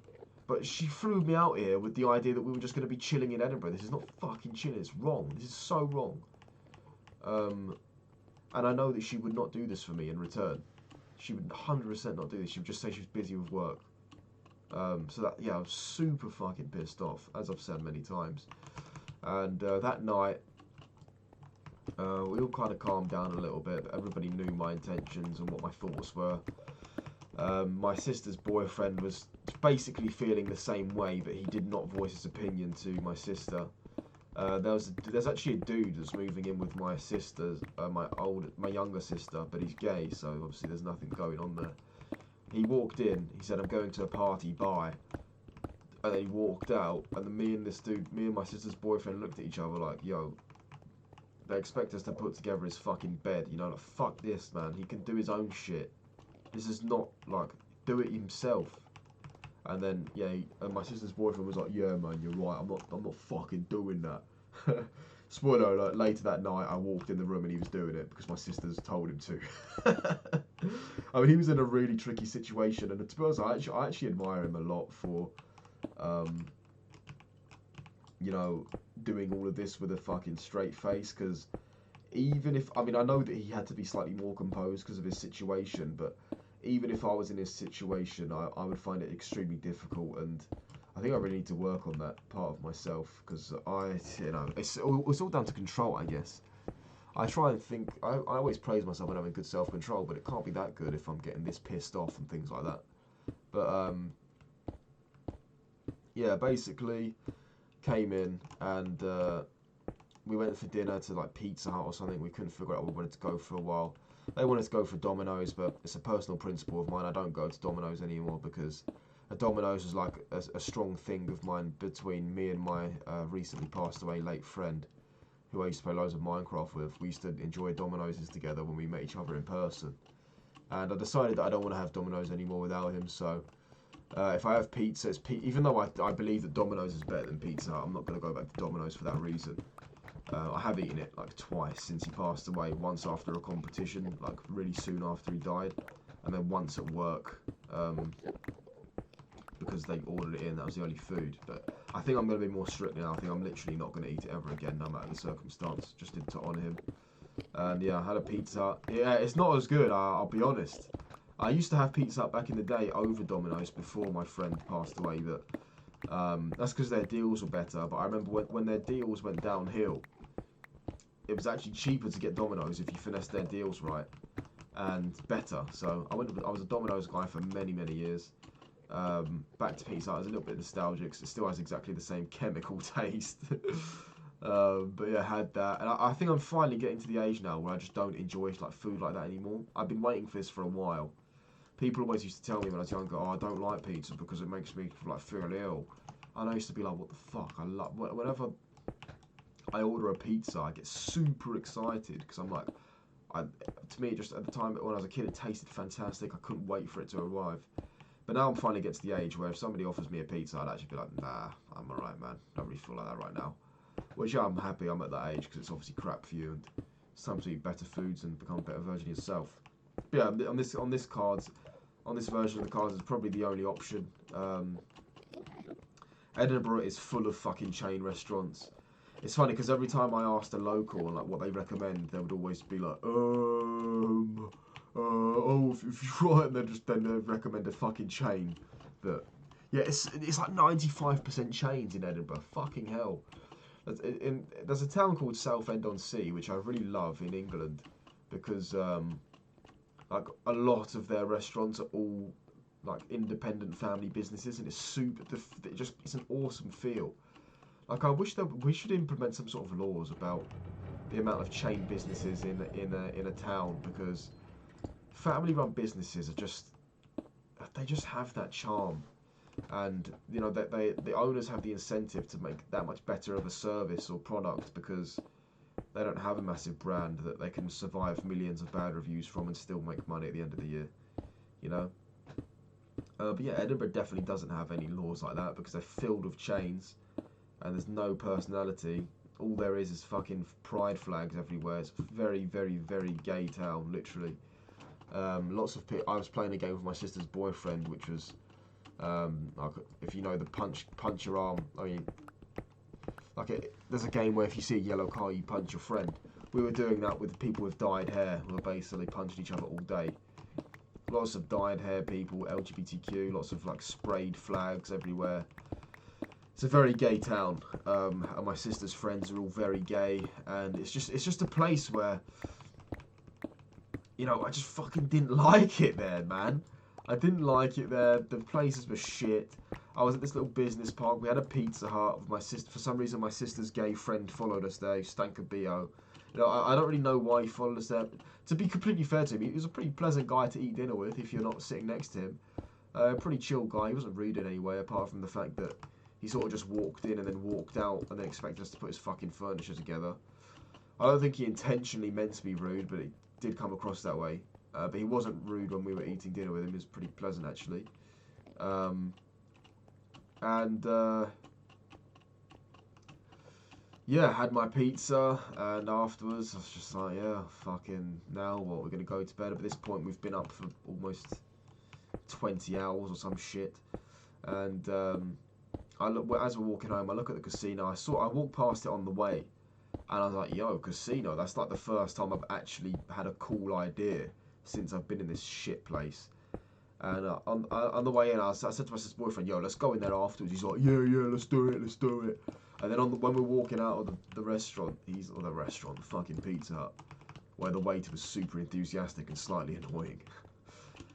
But she flew me out here with the idea that we were just going to be chilling in Edinburgh. This is not fucking chilling. It's wrong. This is so wrong. And I know that she would not do this for me in return. She would 100% not do this. She would just say she was busy with work. So that, yeah, I was super fucking pissed off, as I've said many times. And that night, we all kind of calmed down a little bit. Everybody knew my intentions and what my thoughts were. My sister's boyfriend was basically feeling the same way, but he did not voice his opinion to my sister. There's actually a dude that's moving in with my sister's, my younger sister, but he's gay, so obviously there's nothing going on there. He walked in. He said, "I'm going to a party. Bye." And then he walked out, and then me and my sister's boyfriend looked at each other like, yo, they expect us to put together his fucking bed, you know, like, fuck this, man. He can do his own shit. This is not, like, do it himself. And then, yeah, and my sister's boyfriend was like, yeah, man, you're right, I'm not fucking doing that. Spoiler alert, later that night, I walked in the room and he was doing it because my sisters told him to. I mean, he was in a really tricky situation, and to be honest, I actually admire him a lot for, you know, doing all of this with a fucking straight face, because even if, I mean, I know that he had to be slightly more composed because of his situation, but even if I was in his situation, I would find it extremely difficult, and I think I really need to work on that part of myself, because you know, it's all down to control, I guess. I try and think, I always praise myself when I'm in good self-control, but it can't be that good if I'm getting this pissed off and things like that. But, yeah, basically, came in, and we went for dinner to, like, Pizza Hut or something. We couldn't figure out what we wanted to go for a while. They wanted to go for Domino's, but it's a personal principle of mine. I don't go to Domino's anymore, because a Domino's is like a strong thing of mine between me and my recently passed away late friend, who I used to play loads of Minecraft with. We used to enjoy Domino's together when we met each other in person. And I decided that I don't want to have Domino's anymore without him, so if I have pizza, even though I believe that Domino's is better than Pizza Hut, I'm not going to go back to Domino's for that reason. I have eaten it like twice since he passed away. Once after a competition, like really soon after he died, and then once at work, because they ordered it in. That was the only food. But I think I'm going to be more strict now. I think I'm literally not going to eat it ever again, no matter the circumstance. Just to honour him. And yeah, I had a Pizza Hut. Yeah, it's not as good, I'll be honest. I used to have Pizza Hut back in the day over Domino's before my friend passed away, but that's because their deals were better. But I remember when their deals went downhill, it was actually cheaper to get Domino's if you finessed their deals right, and better. So I was a Domino's guy for many, many years. Back to Pizza Hut, it's a little bit nostalgic, because it still has exactly the same chemical taste. But yeah, had that, and I think I'm finally getting to the age now where I just don't enjoy like food like that anymore. I've been waiting for this for a while. People always used to tell me when I was younger, oh, I don't like pizza because it makes me like feel ill. And I used to be like, what the fuck? Whenever I order a pizza, I get super excited, because I'm like, to me, just at the time when I was a kid, it tasted fantastic. I couldn't wait for it to arrive. But now I'm finally getting to the age where if somebody offers me a pizza, I'd actually be like, nah, I'm alright, man. I don't really feel like that right now. Which, yeah, I'm happy I'm at that age, because it's obviously crap for you, and it's time to eat better foods and become a better version of yourself. But yeah, on this version of the cards, is probably the only option. Edinburgh is full of fucking chain restaurants. It's funny, because every time I asked a local like what they recommend, they would always be like, oh, if you want, and then they recommend a fucking chain. But yeah, it's like 95% chains in Edinburgh. Fucking hell. There's a town called Southend-on-Sea, which I really love in England, because like a lot of their restaurants are all like independent family businesses, and it's it's an awesome feel. Like, I wish that we should implement some sort of laws about the amount of chain businesses in a town, because family-run businesses they just have that charm, and you know that the owners have the incentive to make that much better of a service or product, because they don't have a massive brand that they can survive millions of bad reviews from and still make money at the end of the year, you know. But yeah, Edinburgh definitely doesn't have any laws like that, because they're filled with chains and there's no personality. All there is fucking pride flags everywhere. It's a very, very, very gay town, literally. Lots of people. I was playing a game with my sister's boyfriend, which was, like, if you know the punch your arm. I mean, there's a game where if you see a yellow car, you punch your friend. We were doing that with people with dyed hair, who were basically punching each other all day. Lots of dyed hair people, LGBTQ, lots of like sprayed flags everywhere. It's a very gay town, and my sister's friends are all very gay, and it's just a place where, you know, I just fucking didn't like it there, man. I didn't like it there. The places were shit. I was at this little business park. We had a Pizza Hut with my sister. For some reason, my sister's gay friend followed us there. He stank of BO. You know, I don't really know why he followed us there. To be completely fair to him, he was a pretty pleasant guy to eat dinner with if you're not sitting next to him. Pretty chill guy. He wasn't rude in any way, apart from the fact that he sort of just walked in and then walked out and then expected us to put his fucking furniture together. I don't think he intentionally meant to be rude, but it did come across that way. But he wasn't rude when we were eating dinner with him. He was pretty pleasant, actually. Yeah, had my pizza, and afterwards I was just like, yeah, fucking, now what? We're going to go to bed. But at this point, we've been up for almost 20 hours or some shit. And I look, as we're walking home, I look at the casino. I walked past it on the way, and I was like, yo, casino, that's like the first time I've actually had a cool idea since I've been in this shit place. And on the way in, I said to my sister's boyfriend, yo, let's go in there afterwards. He's like, yeah, let's do it. And then when we're walking out of the restaurant, the fucking Pizza Hut, where the waiter was super enthusiastic and slightly annoying.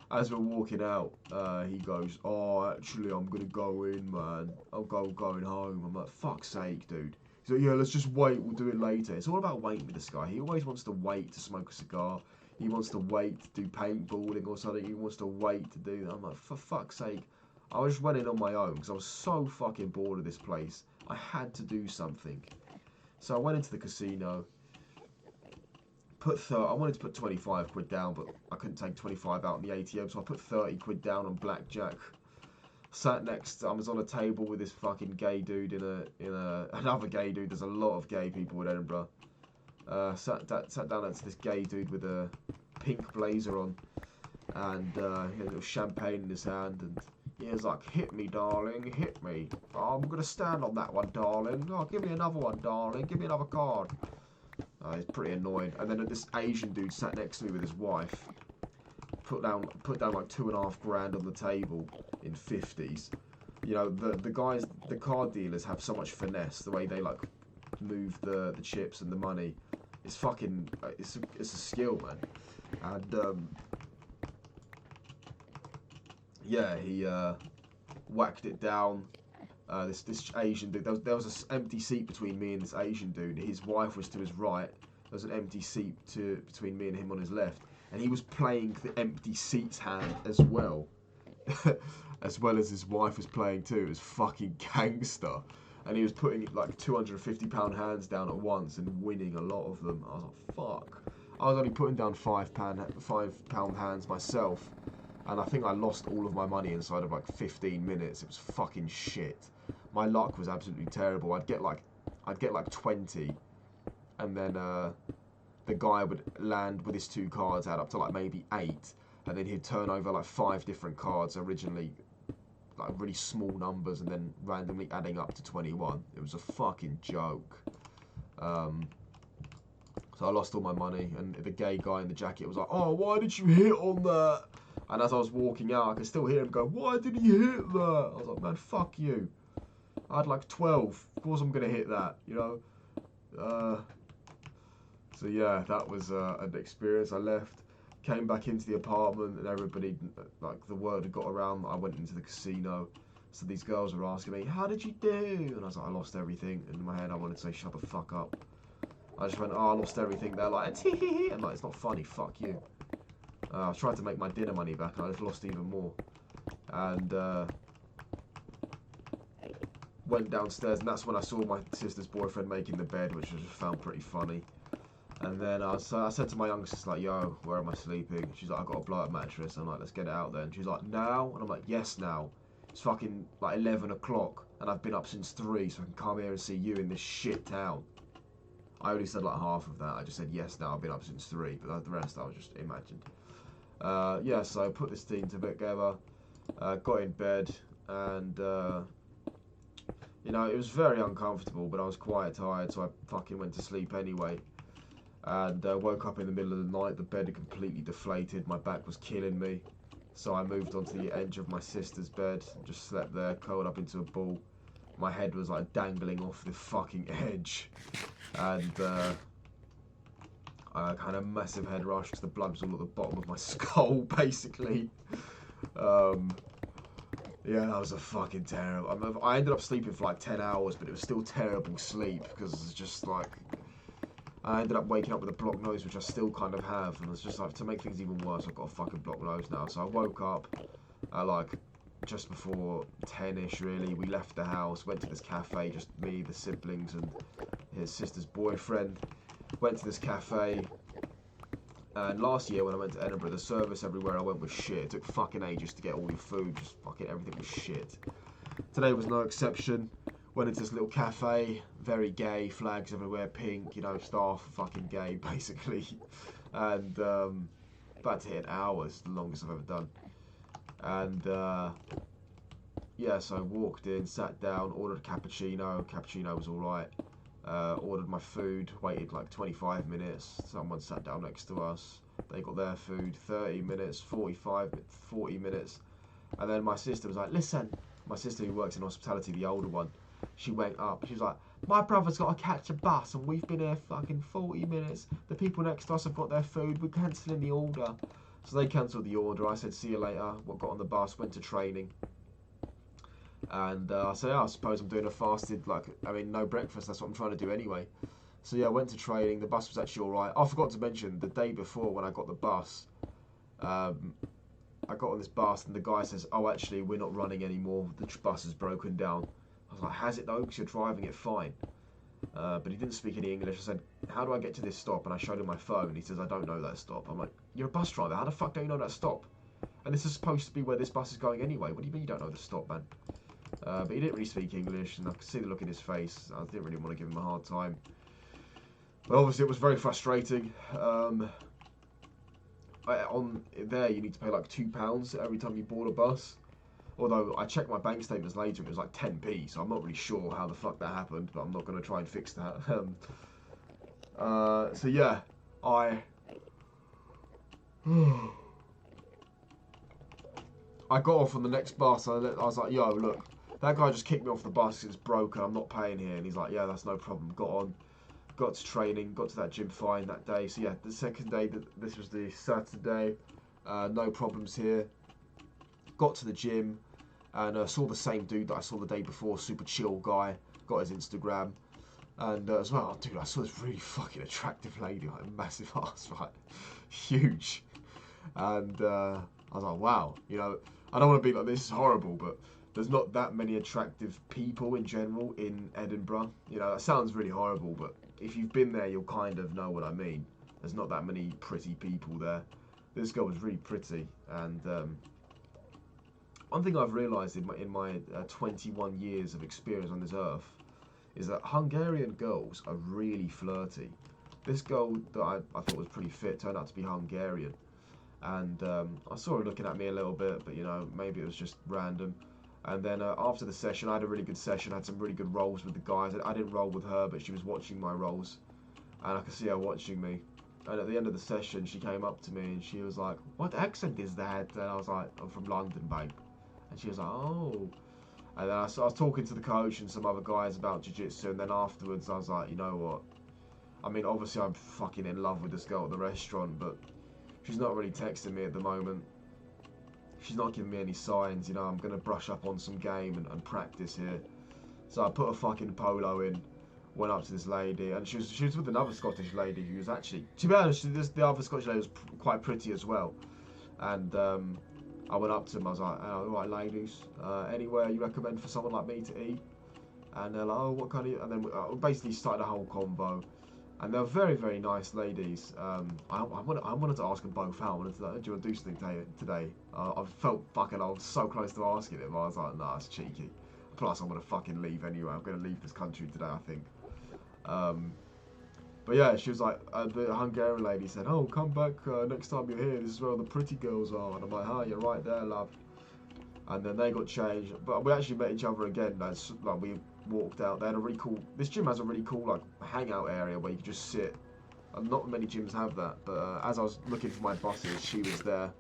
As we're walking out, he goes, oh, actually, I'm going to go in, man. I'm going home. I'm like, fuck's sake, dude. He's like, yeah, let's just wait. We'll do it later. It's all about waiting with this guy. He always wants to wait to smoke a cigar. He wants to wait to do paintballing or something. He wants to wait to do that. I'm like, for fuck's sake. I just went in on my own because I was so fucking bored of this place. I had to do something. So I went into the casino. I wanted to put 25 quid down, but I couldn't take 25 out in the ATM, so I put 30 quid down on blackjack. I was on a table with this fucking gay dude another gay dude. There's a lot of gay people in Edinburgh. Sat down next to this gay dude with a pink blazer on, and he had a little champagne in his hand, and he was like, hit me, darling, hit me. Oh, I'm going to stand on that one, darling. Oh, give me another one, darling. Give me another card. He's pretty annoying. And then this Asian dude sat next to me with his wife. Put down like $2.5 grand on the table in 50s. You know, the card dealers have so much finesse. The way they like move the chips and the money. It's fucking, it's a skill, man. And yeah, he whacked it down. This Asian dude. There was an empty seat between me and this Asian dude. His wife was to his right. There was an empty seat between me and him on his left, and he was playing the empty seat's hand as well, as well as his wife was playing too. It was fucking gangster, and he was putting like £250 hands down at once and winning a lot of them. I was like, fuck. I was only putting down £5 hands myself. And I think I lost all of my money inside of like 15 minutes. It was fucking shit. My luck was absolutely terrible. I'd get like 20, and then the guy would land with his 2 cards, add up to like maybe 8, and then he'd turn over like 5 different cards, originally like really small numbers, and then randomly adding up to 21. It was a fucking joke. So I lost all my money, and the gay guy in the jacket was like, oh, why did you hit on that? And as I was walking out, I could still hear him go, why did he hit that? I was like, man, fuck you. I had like 12. Of course I'm going to hit that, you know? So yeah, that was an experience. I left, came back into the apartment, and everybody, like, the word had got around that I went into the casino. So these girls were asking me, how did you do? And I was like, I lost everything. And in my head, I wanted to say, shut the fuck up. I just went, oh, I lost everything. They're like, tee. I'm like, it's not funny, fuck you. I was trying to make my dinner money back, and I just lost even more. And went downstairs, and that's when I saw my sister's boyfriend making the bed, which I just found pretty funny. And then I said to my younger sister, like, yo, where am I sleeping? She's like, I got a blow-up mattress. I'm like, let's get it out then. She's like, now? And I'm like, yes, now. It's fucking like 11 o'clock, and I've been up since 3, so I can come here and see you in this shit town. I only said like half of that. I just said, yes, now, I've been up since 3, but the rest I was just imagined. Yeah, so I put this team together, got in bed, and you know, it was very uncomfortable, but I was quite tired, so I fucking went to sleep anyway. And woke up in the middle of the night. The bed had completely deflated. My back was killing me, so I moved onto the edge of my sister's bed and just slept there, curled up into a ball. My head was like dangling off the fucking edge, and I had a massive head rush because the blood was all at the bottom of my skull, basically. Yeah, that was a fucking terrible. I ended up sleeping for like 10 hours, but it was still terrible sleep because it's just like, I ended up waking up with a blocked nose, which I still kind of have, and it's just like, to make things even worse, I've got a fucking blocked nose now. So I woke up at like just before 10ish really, we left the house, went to this cafe, just me, the siblings, and his sister's boyfriend. Went to this cafe, and last year when I went to Edinburgh, the service everywhere I went was shit. It took fucking ages to get all your food, just fucking everything was shit. Today was no exception. Went into this little cafe, very gay, flags everywhere, pink, you know, staff fucking gay basically. And about to hit an hour, it's the longest I've ever done. And yeah, so I walked in, sat down, ordered a cappuccino. Cappuccino was alright. Ordered my food, waited like 25 minutes. Someone sat down next to us. They got their food, 30 minutes, 45, 40 minutes. And then my sister was like, listen, my sister who works in hospitality, the older one, she went up. She was like, my brother's got to catch a bus and we've been here fucking 40 minutes. The people next to us have got their food. We're cancelling the order. So they cancelled the order. I said, see you later. Got on the bus, went to training. And I said, yeah, I suppose I'm doing a fasted, like, I mean, no breakfast. That's what I'm trying to do anyway. So yeah, I went to training. The bus was actually all right. I forgot to mention, the day before when I got the bus, I got on this bus and the guy says, oh, actually, we're not running anymore. The bus is broken down. I was like, has it though? Because you're driving it fine. But he didn't speak any English. I said, how do I get to this stop? And I showed him my phone. He says, I don't know that stop. I'm like, you're a bus driver. How the fuck don't you know that stop? And this is supposed to be where this bus is going anyway. What do you mean you don't know the stop, man? But he didn't really speak English, and I could see the look in his face. I didn't really want to give him a hard time. But obviously it was very frustrating. On there, you need to pay like £2 every time you board a bus. Although I checked my bank statements later, it was like 10p, so I'm not really sure how the fuck that happened, but I'm not going to try and fix that. So yeah, I got off on the next bus, and I was like, yo, look, that guy just kicked me off the bus, it's broken, I'm not paying here. And he's like, yeah, that's no problem. Got on, got to training, got to that gym fine that day. So yeah, the second day, this was the Saturday, no problems here. Got to the gym, and saw the same dude that I saw the day before, super chill guy, got his Instagram. And as well, dude, I saw this really fucking attractive lady, like massive ass, right, huge. And I was like, wow, you know, I don't want to be like, this is horrible, but there's not that many attractive people in general in Edinburgh. You know, that sounds really horrible, but if you've been there, you'll kind of know what I mean. There's not that many pretty people there. This girl was really pretty, and one thing I've realised in my 21 years of experience on this earth is that Hungarian girls are really flirty. This girl that I thought was pretty fit turned out to be Hungarian. And I saw her looking at me a little bit, but you know, maybe it was just random. And then after the session, I had a really good session, had some really good rolls with the guys. I didn't roll with her, but she was watching my rolls, and I could see her watching me. And at the end of the session, she came up to me and she was like, what accent is that? And I was like, I'm from London, babe. And she was like, oh. And then I was talking to the coach and some other guys about jiu-jitsu, and then afterwards I was like, you know what? I mean, obviously I'm fucking in love with this girl at the restaurant, but she's not really texting me at the moment. She's not giving me any signs, you know. I'm going to brush up on some game and practice here. So I put a fucking polo in, went up to this lady, and she was with another Scottish lady who was actually, to be honest, the other Scottish lady was quite pretty as well. And I went up to them, I was like, oh, all right, ladies, anywhere you recommend for someone like me to eat? And they're like, oh, what kind of, and then we basically started a whole convo. And they're very, very nice ladies. I wanted to ask them both out. I wanted to, do you want to do something today? I felt fucking, I was so close to asking him. I was like, nah, it's cheeky. Plus, I'm going to fucking leave anyway. I'm going to leave this country today, I think. But yeah, she was like, the Hungarian lady said, oh, come back next time you're here. This is where all the pretty girls are. And I'm like, oh, you're right there, love. And then they got changed. But we actually met each other again. That's like, we walked out. They had a really cool, this gym has a really cool like hangout area where you can just sit. And not many gyms have that. But as I was looking for my buses, she was there.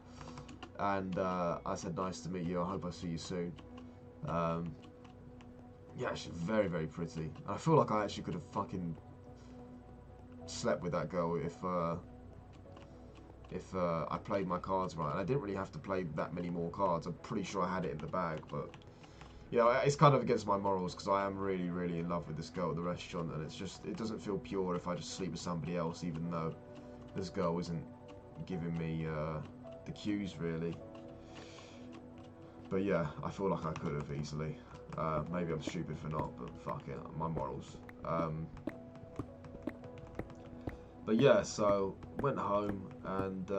And I said, nice to meet you. I hope I see you soon. Yeah, she's very, very pretty. And I feel like I actually could have fucking slept with that girl if I played my cards right. And I didn't really have to play that many more cards. I'm pretty sure I had it in the bag, but you know, it's kind of against my morals because I am really, really in love with this girl at the restaurant, and it's just, it doesn't feel pure if I just sleep with somebody else, even though this girl isn't giving me the cues really. But yeah, I feel like I could have easily. Maybe I'm stupid for not, but fuck it, my morals. But yeah, so went home and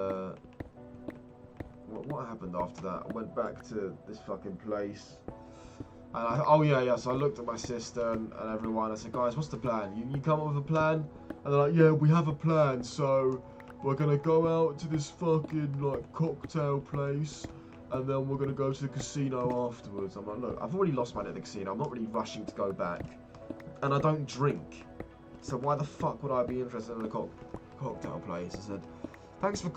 what happened after that? I went back to this fucking place. And oh yeah, so I looked at my sister and everyone. I said, guys, what's the plan? You come up with a plan? And they're like, yeah, we have a plan. So we're gonna go out to this fucking like cocktail place, and then we're gonna go to the casino afterwards. I'm like, look, I've already lost money at the casino. I'm not really rushing to go back, and I don't drink. So why the fuck would I be interested in a cocktail place? I said, thanks for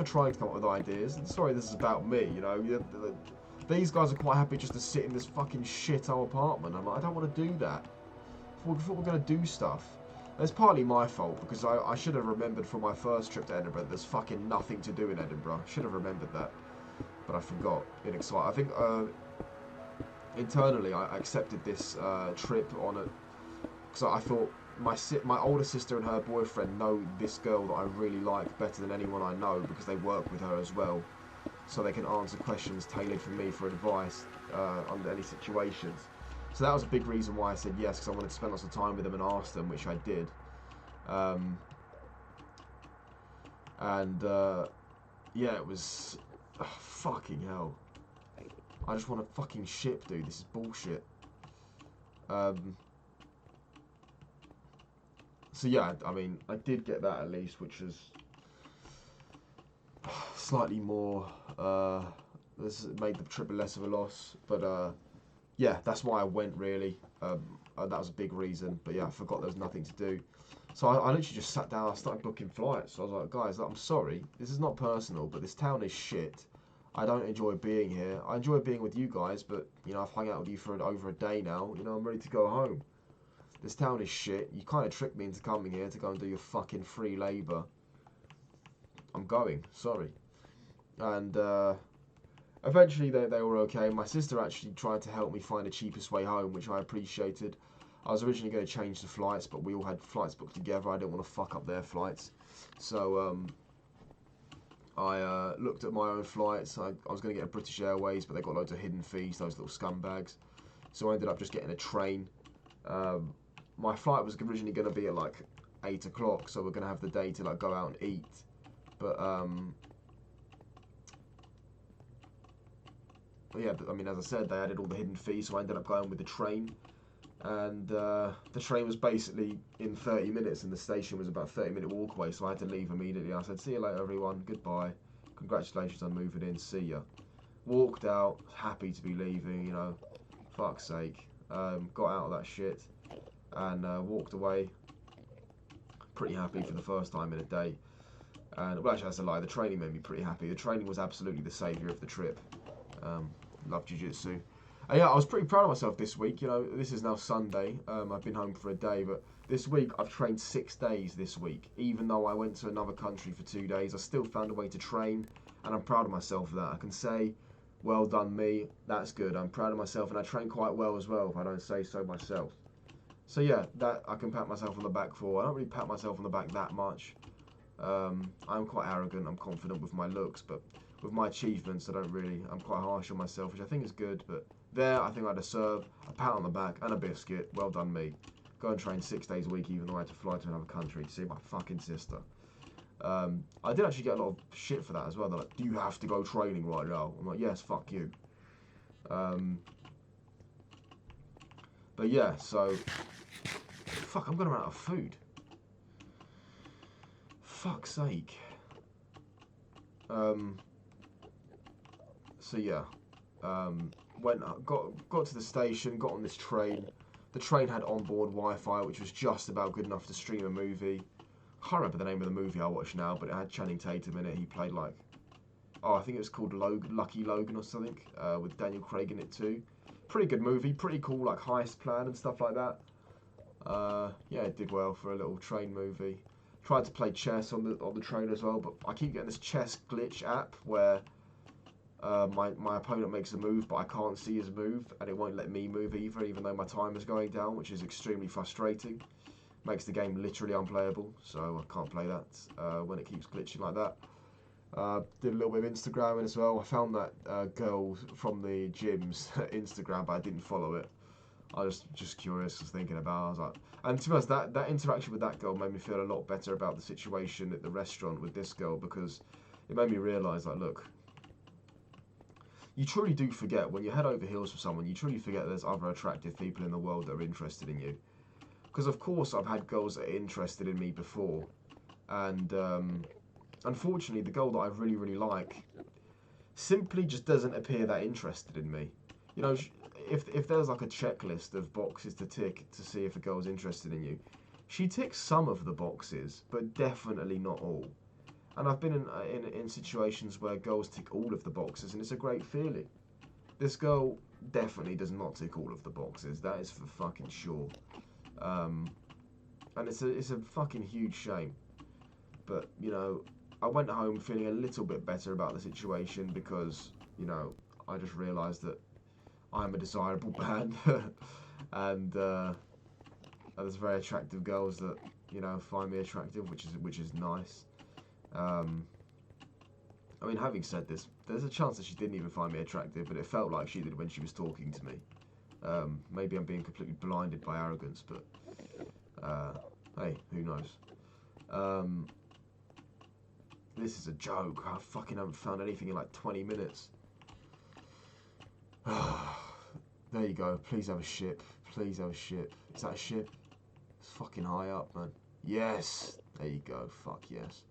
trying to come up with ideas. And sorry, this is about me. You know, these guys are quite happy just to sit in this fucking shithole apartment. I'm like, I don't want to do that. I thought we're going to do stuff. And it's partly my fault because I should have remembered from my first trip to Edinburgh. There's fucking nothing to do in Edinburgh. I should have remembered that, but I forgot in excitement. I think internally I accepted this trip on it because I thought my older sister and her boyfriend know this girl that I really like better than anyone I know because they work with her as well, so they can answer questions tailored for me for advice under any situations. So that was a big reason why I said yes, because I wanted to spend lots of time with them and ask them, which I did. Yeah, it was fucking hell. I just want a fucking ship, dude. This is bullshit. So yeah, I mean, I did get that at least, which was slightly more. This made the trip less of a loss, but yeah, that's why I went really. That was a big reason. But yeah, I forgot there was nothing to do. So I literally just sat down, I started booking flights. So I was like, guys, I'm sorry, this is not personal, but this town is shit. I don't enjoy being here. I enjoy being with you guys, but, you know, I've hung out with you for over a day now. You know, I'm ready to go home. This town is shit. You kind of tricked me into coming here to go and do your fucking free labour. I'm going, sorry. And eventually they were okay. My sister actually tried to help me find the cheapest way home, which I appreciated. I was originally going to change the flights, but we all had flights booked together. I didn't want to fuck up their flights. So I looked at my own flights. I was going to get a British Airways, but they got loads of hidden fees, those little scumbags. So I ended up just getting a train. My flight was originally going to be at like 8 o'clock, so we're going to have the day to like go out and eat. But yeah, but, I mean, as I said, they added all the hidden fees, so I ended up going with the train. And the train was basically in 30 minutes, and the station was about a 30-minute walk away, so I had to leave immediately. I said, see you later, everyone, goodbye, congratulations on moving in, see ya. Walked out, happy to be leaving, you know, fuck's sake. Got out of that shit, and walked away, pretty happy for the first time in a day. And, well, actually, that's a lie, the training made me pretty happy. The training was absolutely the saviour of the trip. Love jiu-jitsu. Yeah, I was pretty proud of myself this week. You know, this is now Sunday. I've been home for a day, but this week I've trained 6 days this week. Even though I went to another country for 2 days, I still found a way to train, and I'm proud of myself for that. I can say, well done me, that's good. I'm proud of myself, and I train quite well as well, if I don't say so myself. So yeah, that I can pat myself on the back for. I don't really pat myself on the back that much. I'm quite arrogant, I'm confident with my looks, but with my achievements, I'm quite harsh on myself, which I think is good, but there, I think I deserve a pat on the back and a biscuit. Well done me. Go and train 6 days a week, even though I had to fly to another country to see my fucking sister. I did actually get a lot of shit for that as well. They're like, do you have to go training right now? I'm like, yes, fuck you. But yeah, so... Fuck, I'm gonna run out of food. Fuck's sake. So yeah, got to the station, got on this train. The train had onboard Wi-Fi, which was just about good enough to stream a movie. I can't remember the name of the movie I watched now, but it had Channing Tatum in it. He played like, I think it was called Lucky Logan or something, with Daniel Craig in it too. Pretty good movie, pretty cool, like heist plan and stuff like that. Yeah, it did well for a little train movie. Tried to play chess on the train as well, but I keep getting this chess glitch app where my opponent makes a move, but I can't see his move, and it won't let me move either, even though my time is going down, which is extremely frustrating. Makes the game literally unplayable, so I can't play that when it keeps glitching like that. Did a little bit of Instagramming as well. I found that girl from the gym's Instagram, but I didn't follow it. I was just curious, was thinking about it. I was like, and to be honest, that interaction with that girl made me feel a lot better about the situation at the restaurant with this girl, because it made me realise, like, look, you truly do forget, when you head over heels for someone, you truly forget there's other attractive people in the world that are interested in you. Because of course I've had girls that are interested in me before, and unfortunately the girl that I really, really like simply just doesn't appear that interested in me. You know, if there's like a checklist of boxes to tick to see if a girl's interested in you, she ticks some of the boxes, but definitely not all. And I've been in situations where girls tick all of the boxes, and it's a great feeling. This girl definitely does not tick all of the boxes. That is for fucking sure. And it's a fucking huge shame. But you know, I went home feeling a little bit better about the situation, because you know, I just realised that I'm a desirable man, and there's very attractive girls that, you know, find me attractive, which is nice. I mean, having said this, there's a chance that she didn't even find me attractive, but it felt like she did when she was talking to me. Maybe I'm being completely blinded by arrogance, but hey, who knows? This is a joke. I fucking haven't found anything in like 20 minutes. There you go. Please have a ship. Please have a ship. Is that a ship? It's fucking high up, man. Yes. There you go. Fuck yes.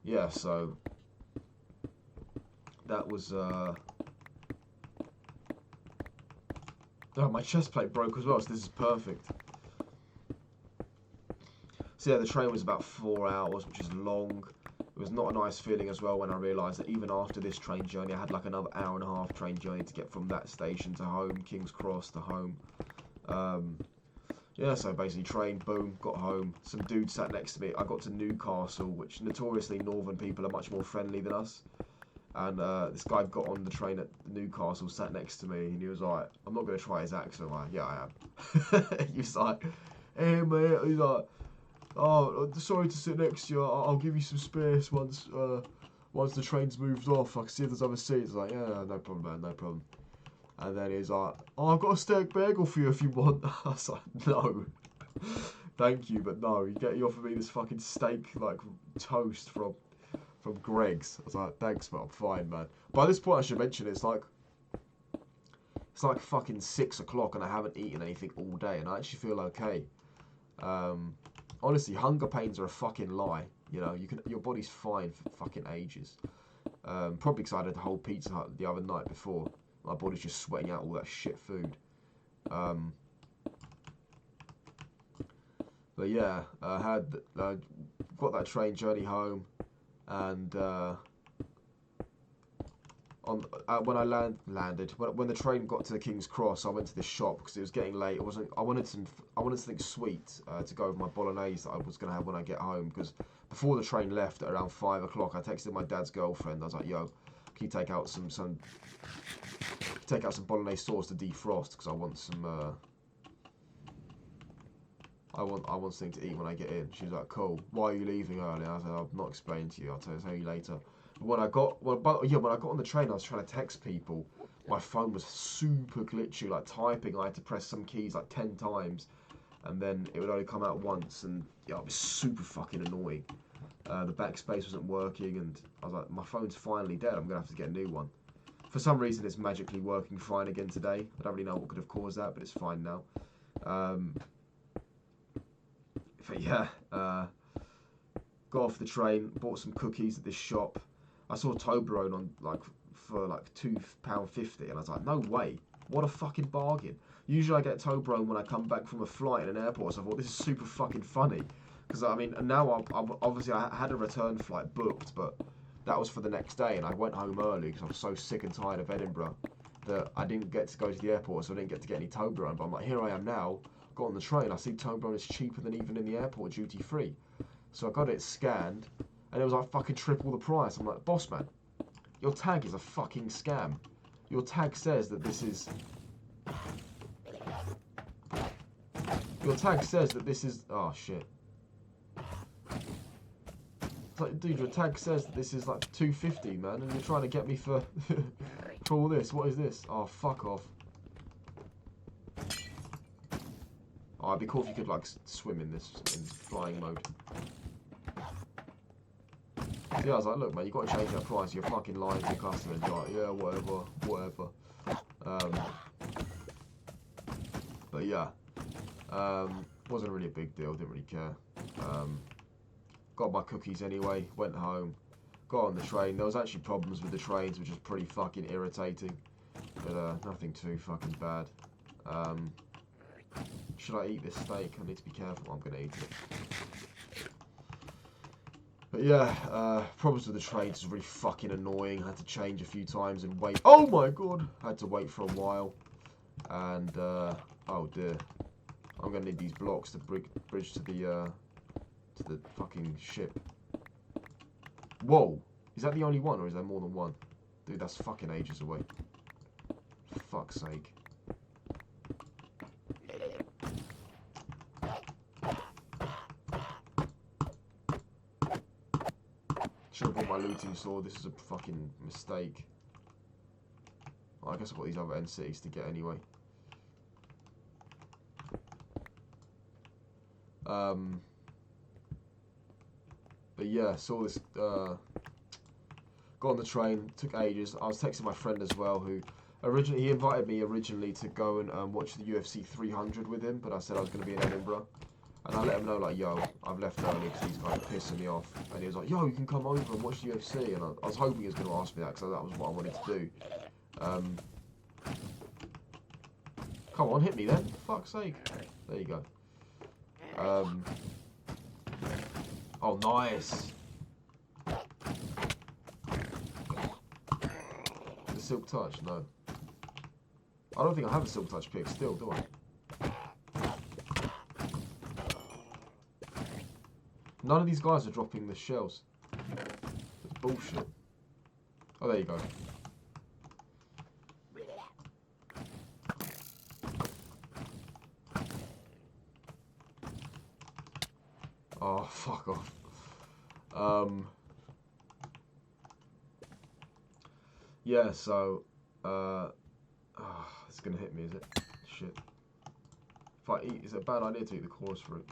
Yeah, so that was oh, my chest plate broke as well, so this is perfect. So yeah, the train was about 4 hours, which is long. It was not a nice feeling as well when I realised that even after this train journey, I had like another hour and a half train journey to get from that station to home, King's Cross to home. Yeah, so basically train, boom, got home. Some dude sat next to me. I got to Newcastle, which notoriously northern people are much more friendly than us. And this guy got on the train at Newcastle, sat next to me, and he was like, I'm not going to try his accent. I'm like, yeah, I am. He was like, hey, mate. He's like, oh, sorry to sit next to you. I'll give you some space once the train's moved off. I can see if there's other seats. Like, yeah, no problem, man, no problem. And then he's like, oh, I've got a steak bagel for you if you want. I was like, no, thank you, but no. You offer me this fucking steak like toast from Greg's. I was like, thanks, but I'm fine, man. By this point, I should mention it's like fucking 6 o'clock, and I haven't eaten anything all day, and I actually feel okay. Honestly, hunger pains are a fucking lie. You know, your body's fine for fucking ages. Probably because I had the whole Pizza Hut the other night before. My body's just sweating out all that shit food. But yeah, I got that train journey home, and when I landed, when the train got to the King's Cross, I went to this shop because it was getting late. I wanted something sweet to go with my bolognese that I was gonna have when I get home. Because before the train left at around 5 o'clock, I texted my dad's girlfriend. I was like, "Yo, can you take out some bolognese sauce to defrost? Because I want some I want something to eat when I get in." She was like, "Cool. Why are you leaving early?" I said, "I'll not explain to you. I'll tell you later." But when I got on the train, I was trying to text people. My phone was super glitchy, like typing. I had to press some keys like 10 times, and then it would only come out once, and yeah, it was super fucking annoying. The backspace wasn't working, and I was like, my phone's finally dead. I'm gonna have to get a new one. For some reason, it's magically working fine again today. I don't really know what could have caused that, but it's fine now. But yeah, got off the train, bought some cookies at this shop. I saw Toblerone for £2.50, and I was like, no way, what a fucking bargain. Usually I get Toblerone when I come back from a flight in an airport, so I thought this is super fucking funny. Because I mean, now obviously I had a return flight booked, but that was for the next day, and I went home early because I was so sick and tired of Edinburgh that I didn't get to go to the airport, so I didn't get to get any Toblerone. But I'm like, here I am now, got on the train, I see Toblerone is cheaper than even in the airport duty free. So I got it scanned, and it was like fucking triple the price. I'm like, boss man, your tag is a fucking scam. Your tag says that this is... Your tag says that this is... Oh shit. It's like, dude, your tag says that this is like 250, man, and you're trying to get me for for all this. What is this? Oh, fuck off. Oh, it'd be cool if you could like swim in this in flying mode. So, yeah, I was like, look, man, you got to change that price. You're fucking lying to your customers. You're like, yeah, whatever. But yeah, wasn't really a big deal. Didn't really care. Got my cookies anyway. Went home. Got on the train. There was actually problems with the trains, which was pretty fucking irritating. But nothing too fucking bad. Should I eat this steak? I need to be careful. I'm gonna eat it. But yeah, problems with the trains was really fucking annoying. Had to change a few times and wait. Oh my god! Had to wait for a while. And oh dear, I'm gonna need these blocks to bridge to the fucking ship. Whoa! Is that the only one, or is there more than one? Dude, that's fucking ages away. For fuck's sake. Should have bought my looting sword. This is a fucking mistake. Well, I guess I've got these other end cities to get anyway. But yeah, saw this. Got on the train. Took ages. I was texting my friend as well, who he invited me originally to go and watch the UFC 300 with him, but I said I was going to be in Edinburgh. And I let him know, like, yo, I've left early because he's kind of pissing me off. And he was like, yo, you can come over and watch the UFC. And I was hoping he was going to ask me that because that was what I wanted to do. Come on, hit me then. For fuck's sake. There you go. Oh, nice. The Silk Touch? No. I don't think I have a Silk Touch pick still, do I? None of these guys are dropping the shells. It's bullshit. Oh, there you go. Oh, fuck off. Yeah, so, it's gonna hit me, is it? Shit. If I eat, is it a bad idea to eat the chorus fruit?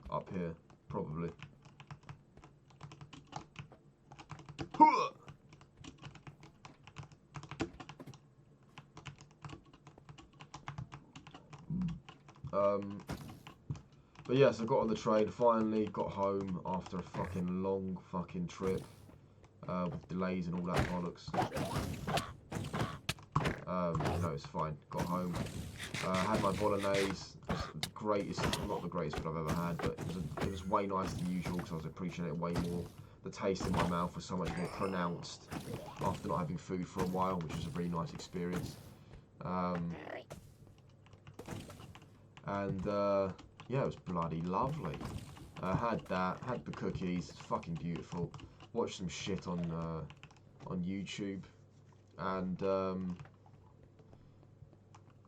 Up here, probably. But yeah, so I got on the train, finally got home after a fucking long fucking trip, with delays and all that bollocks. No, it's fine. Got home, had my bolognese. The greatest, well, not the greatest food I've ever had, but it was way nicer than usual because I was appreciating it way more. The taste in my mouth was so much more pronounced after not having food for a while, which was a really nice experience. Yeah, it was bloody lovely. Had that, had the cookies, it's fucking beautiful. Watched some shit on YouTube, and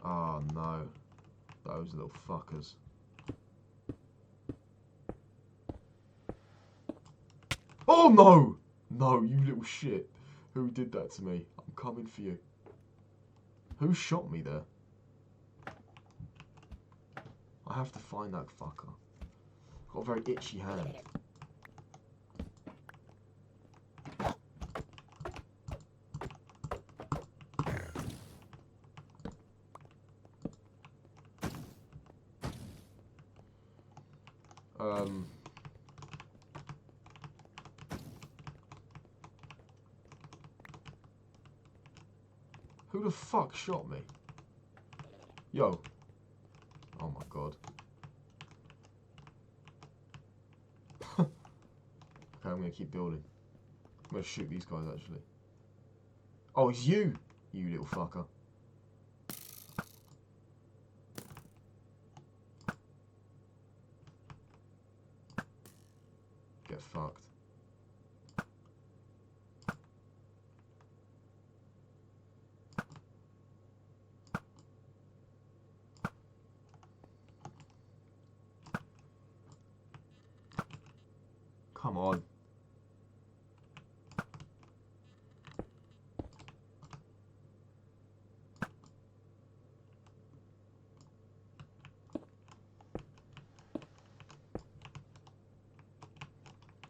oh no, those little fuckers. Oh no! No, you little shit. Who did that to me? I'm coming for you. Who shot me there? I have to find that fucker. Got a very itchy hand. Who the fuck shot me? Yo. Oh my god. Okay, I'm gonna keep building. I'm gonna shoot these guys actually. Oh, it's you! You little fucker. Get fucked. Come Come on.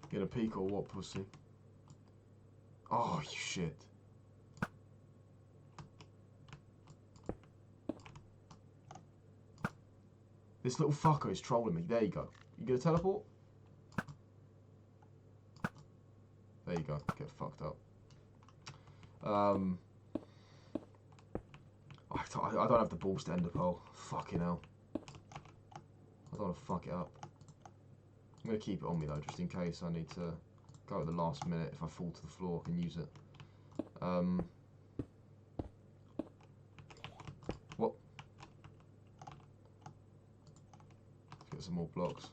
Get a peek or what, pussy? Oh, you shit. This little fucker is trolling me. There you go. You gonna teleport? There you go. Get fucked up. I don't have the balls to end the poll. Fucking hell. I don't want to fuck it up. I'm going to keep it on me though, just in case I need to go at the last minute. If I fall to the floor, I can use it. What? Let's get some more blocks.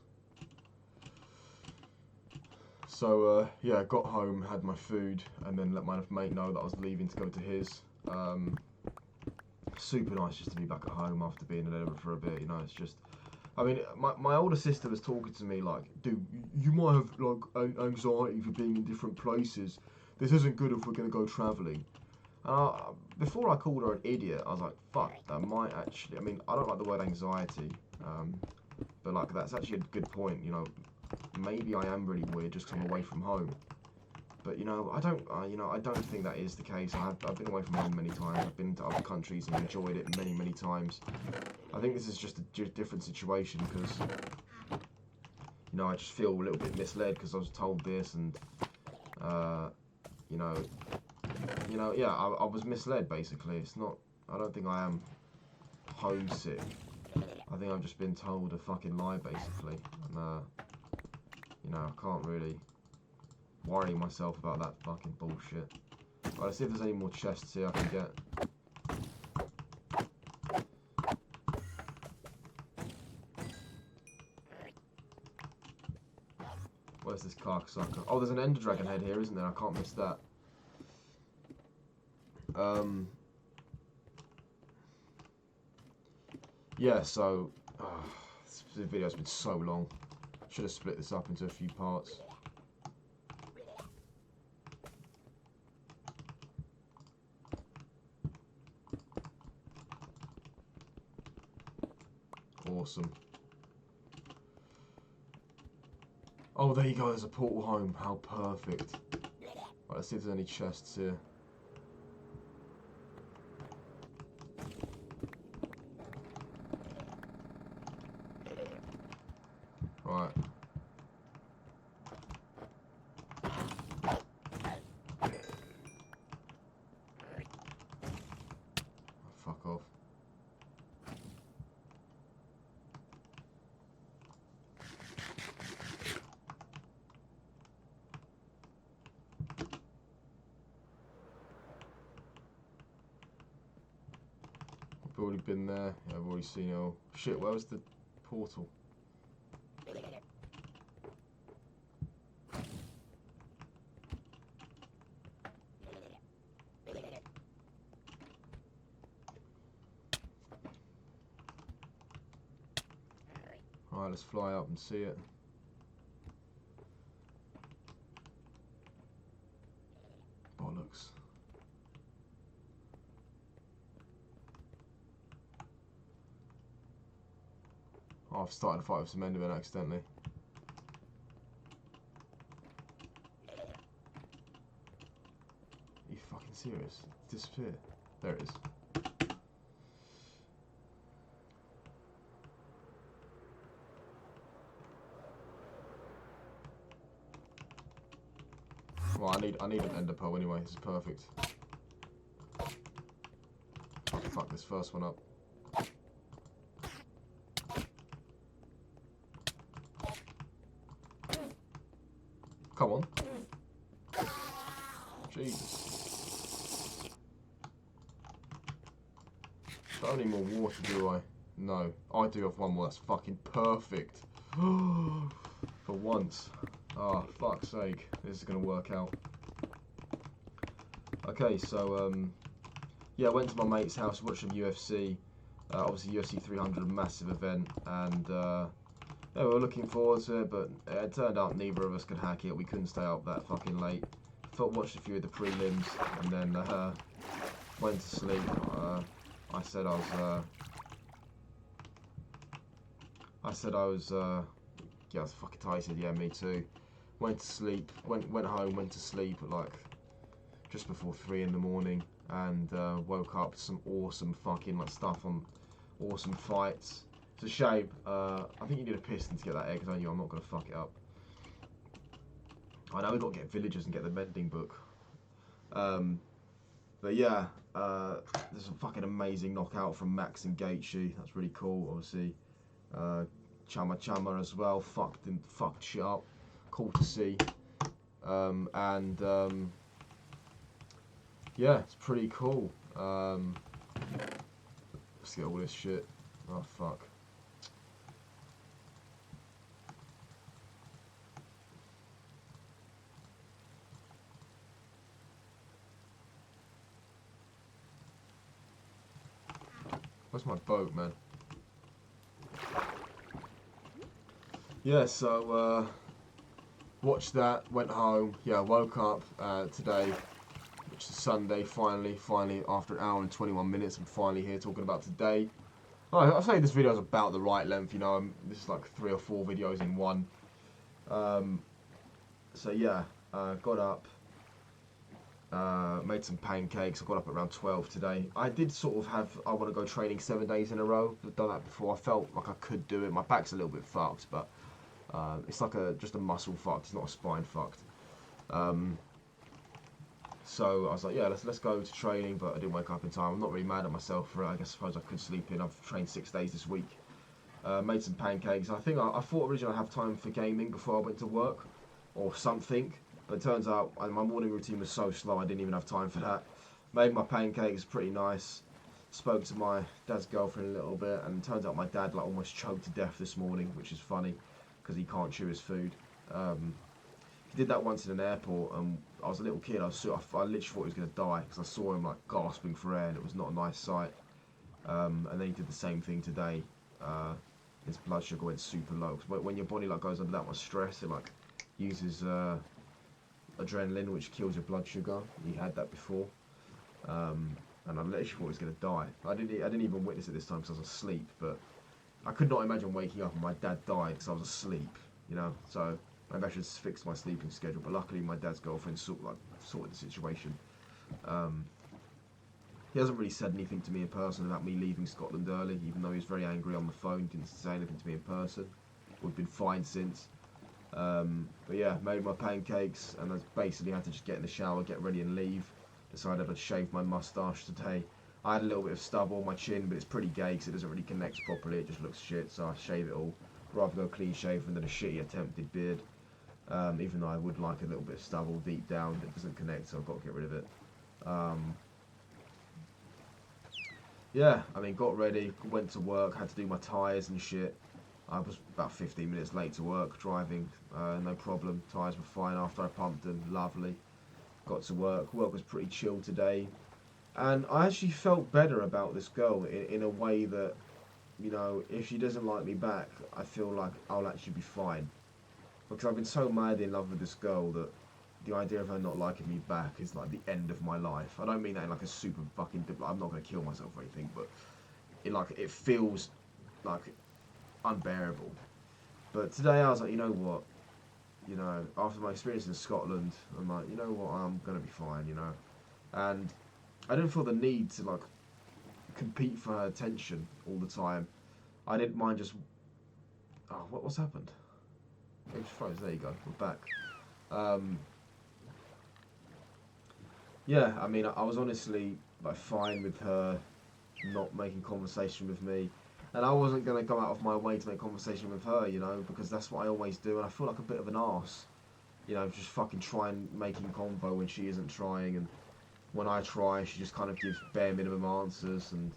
So, yeah, I got home, had my food, and then let my mate know that I was leaving to go to his. Super nice just to be back at home after being in Edinburgh for a bit, you know, it's just... I mean, my older sister was talking to me like, dude, you might have, like, anxiety for being in different places. This isn't good if we're going to go travelling. Before I called her an idiot, I was like, fuck, that might actually... I mean, I don't like the word anxiety, but, like, that's actually a good point, you know. Maybe I am really weird just because I'm away from home. But I don't think that is the case. I've been away from home many times. I've been to other countries and enjoyed it many, many times. I think this is just a different situation because, I just feel a little bit misled because I was told this and, yeah, I was misled basically. It's not. I don't think I am homesick. I think I've just been told a fucking lie basically, and I can't really worry myself about that fucking bullshit. Right, let's see if there's any more chests here I can get. Where's this cocksucker? Oh, there's an ender dragon head here, isn't there? I can't miss that. Yeah, so this video's been so long. Should have split this up into a few parts. Awesome. Oh, there you go, there's a portal home. How perfect. Right, let's see if there's any chests here. Right. Fuck off. I've already been there. Yeah, I've already seen it all. Shit, where was the portal? Alright, let's fly up and see it. Bollocks. Oh, I've started a fight with some Endermen accidentally. Are you fucking serious? Disappear. There it is. Well, I need an ender pearl anyway. This is perfect. Fuck this first one up. Come on. Jesus. Don't need more water, do I? No. I do have one more. That's fucking perfect. For once. Oh, fuck's sake. This is going to work out. Okay, so, yeah, I went to my mate's house, watched some UFC. Obviously, UFC 300, a massive event. And, Yeah, we were looking forward to it, but it turned out neither of us could hack it. We couldn't stay up that fucking late. Watched a few of the prelims, and then went to sleep. I said I was. Yeah, I was fucking tired. He said, yeah, me too. Went to sleep. Went home. Went to sleep at like just before 3 in the morning, and woke up to some awesome fucking like stuff on awesome fights. It's a shame. I think you need a piston to get that egg, because I knew I'm not gonna fuck it up. I know we've got to get villagers and get the mending book. But yeah, there's a fucking amazing knockout from Max and Gaethje. That's really cool. Obviously, Chama as well. Fucked shit up. Cool to see. Yeah, it's pretty cool. Let's get all this shit. Oh fuck. Where's my boat, man? Yeah, so watched that, went home. Yeah, woke up today, which is Sunday. Finally, after an hour and 21 minutes, I'm finally here talking about today. I say this video is about the right length. You know, this is like 3 or 4 videos in one. So yeah, got up. Made some pancakes. I got up at around 12 today. I did sort of I want to go training 7 days in a row. I've done that before. I felt like I could do it. My back's a little bit fucked, but it's like just a muscle fucked. It's not a spine fucked. So I was like, yeah, let's go to training, but I didn't wake up in time. I'm not really mad at myself for it. I suppose I could sleep in. I've trained 6 days this week. Made some pancakes. I think I thought originally I'd have time for gaming before I went to work or something. But it turns out my morning routine was so slow I didn't even have time for that. Made my pancakes pretty nice. Spoke to my dad's girlfriend a little bit, and it turns out my dad like almost choked to death this morning, which is funny because he can't chew his food. He did that once in an airport, and I was a little kid. I literally thought he was going to die because I saw him like gasping for air, and it was not a nice sight. And then he did the same thing today. His blood sugar went super low. Because when your body like goes under that much stress, it like uses adrenaline, which kills your blood sugar. He had that before, and I literally thought he was going to die. I didn't even witness it this time because I was asleep. But I could not imagine waking up and my dad died because I was asleep. You know, so maybe I should fix my sleeping schedule. But luckily, my dad's girlfriend sorted the situation. He hasn't really said anything to me in person about me leaving Scotland early, even though he was very angry on the phone. Didn't say anything to me in person. We've been fine since. But yeah, made my pancakes, and I basically had to just get in the shower, get ready and leave. Decided I'd shave my moustache today. I had a little bit of stubble on my chin, but it's pretty gay because it doesn't really connect properly. It just looks shit, so I shave it all. Rather go clean shaven than a shitty attempted beard. Even though I would like a little bit of stubble deep down, it doesn't connect, so I've got to get rid of it. Yeah, I mean, got ready, went to work, had to do my tyres and shit. I was about 15 minutes late to work, driving, no problem. Tyres were fine after I pumped them, lovely. Got to work. Work was pretty chill today. And I actually felt better about this girl in a way that, you know, if she doesn't like me back, I feel like I'll actually be fine. Because I've been so mad in love with this girl that the idea of her not liking me back is like the end of my life. I don't mean that in like a super fucking... I'm not going to kill myself or anything, but it feels like unbearable. But today I was like, you know what? You know, after my experience in Scotland, I'm like, you know what? I'm going to be fine, you know? And I didn't feel the need to like compete for her attention all the time. I didn't mind just... Oh, what's happened? It just froze. There you go. We're back. Yeah, I mean, I was honestly like fine with her not making conversation with me, and I wasn't gonna go out of my way to make conversation with her, you know, because that's what I always do, and I feel like a bit of an arse, you know, just fucking trying making convo when she isn't trying, and when I try, she just kind of gives bare minimum answers, and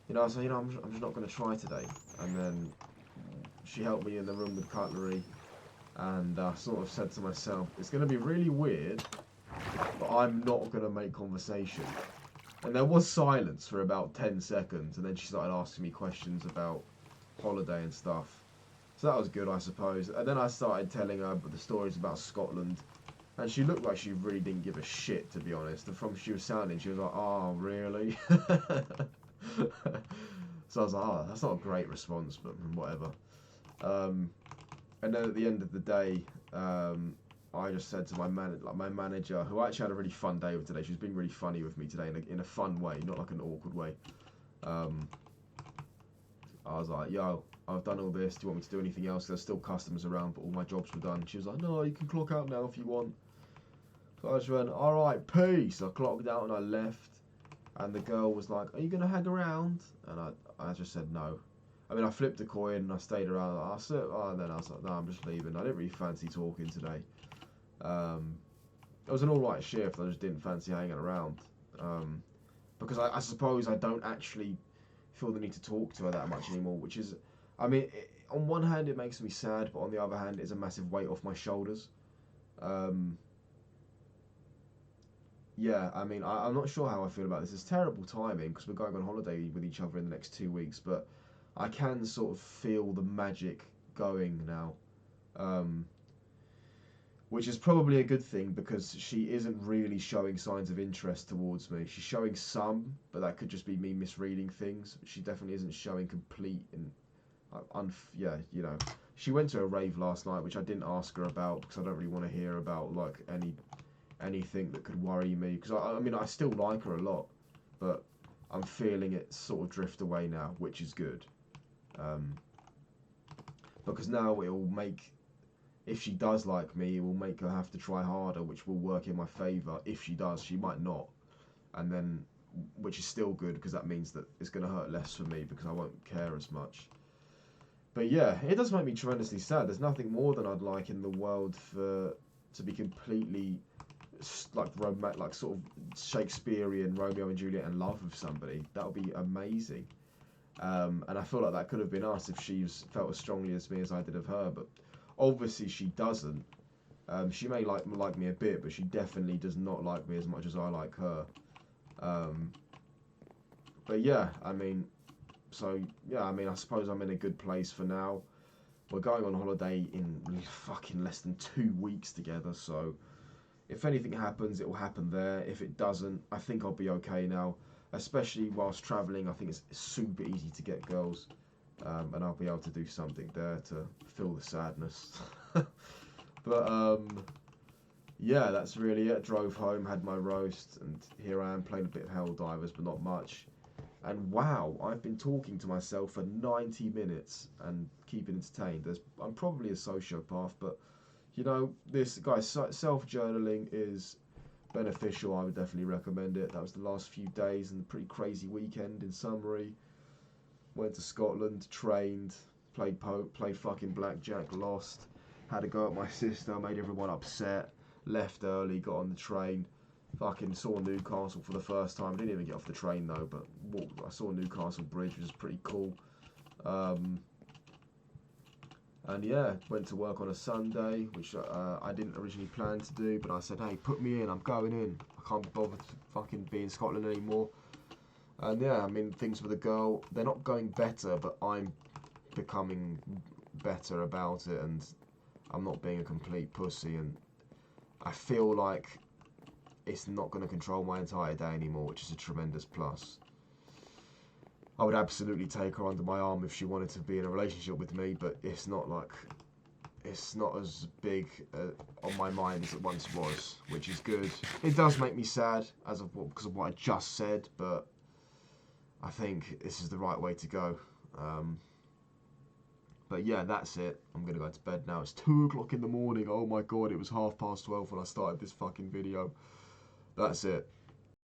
you know, I say, you know, I'm just not gonna try today, and then she helped me in the room with cutlery, and I sort of said to myself, it's gonna be really weird, but I'm not going to make conversation. And there was silence for about 10 seconds, and then she started asking me questions about holiday and stuff. So that was good, I suppose. And then I started telling her the stories about Scotland. And she looked like she really didn't give a shit, to be honest. And from she was sounding, she was like, oh, really? So I was like, oh, that's not a great response, but whatever. And then at the end of the day, I just said to my manager, who I actually had a really fun day with today. She was being really funny with me today in a fun way, not like an awkward way. I was like, yo, I've done all this. Do you want me to do anything else? There's still customers around, but all my jobs were done. She was like, no, you can clock out now if you want. So I just went, all right, peace. I clocked out and I left. And the girl was like, are you going to hang around? And I just said no. I mean, I flipped a coin and I stayed around. And then I was like, no, I'm just leaving. I didn't really fancy talking today. It was an alright shift. I just didn't fancy hanging around. Because I suppose I don't actually feel the need to talk to her that much anymore, which is, I mean, on one hand it makes me sad, but on the other hand it's a massive weight off my shoulders. Yeah, I mean, I'm not sure how I feel about this. It's terrible timing because we're going on holiday with each other in the next 2 weeks, but I can sort of feel the magic going now. Which is probably a good thing because she isn't really showing signs of interest towards me. She's showing some, but that could just be me misreading things. She definitely isn't showing complete and yeah, you know. She went to a rave last night, which I didn't ask her about because I don't really want to hear about like anything that could worry me. Because I mean, I still like her a lot, but I'm feeling it sort of drift away now, which is good. Because now it will make, if she does like me, it will make her have to try harder, which will work in my favour. If she does, she might not, and then, which is still good because that means that it's going to hurt less for me because I won't care as much. But yeah, it does make me tremendously sad. There's nothing more than I'd like in the world to be completely like sort of Shakespearean Romeo and Juliet in love with somebody. That would be amazing. And I feel like that could have been us if she's felt as strongly as me as I did of her, but obviously she doesn't. She may like me a bit, but she definitely does not like me as much as I like her. But yeah, I mean, I suppose I'm in a good place for now. We're going on holiday in fucking less than 2 weeks together, so if anything happens, it will happen there. If it doesn't, I think I'll be okay now. Especially whilst travelling, I think it's super easy to get girls. And I'll be able to do something there to fill the sadness. But yeah, that's really it. Drove home, had my roast, and here I am playing a bit of Helldivers, but not much. And wow, I've been talking to myself for 90 minutes and keeping entertained. I'm probably a sociopath, but you know, this guy's self-journaling is beneficial. I would definitely recommend it. That was the last few days and a pretty crazy weekend in summary. Went to Scotland, trained, played fucking blackjack, lost, had a go at my sister, made everyone upset, left early, got on the train, fucking saw Newcastle for the first time. I didn't even get off the train though, but I saw Newcastle Bridge, which is pretty cool. And yeah, went to work on a Sunday, which I didn't originally plan to do, but I said, hey, put me in, I'm going in. I can't be bothered to fucking be in Scotland anymore. And yeah, I mean, things with the girl, they're not going better, but I'm becoming better about it, and I'm not being a complete pussy, and I feel like it's not going to control my entire day anymore, which is a tremendous plus. I would absolutely take her under my arm if she wanted to be in a relationship with me, but it's not as big on my mind as it once was, which is good. It does make me sad because of what I just said, but I think this is the right way to go. But yeah, that's it. I'm going to go to bed now. It's 2 o'clock in the morning. Oh my god, it was 12:30 when I started this fucking video. That's it.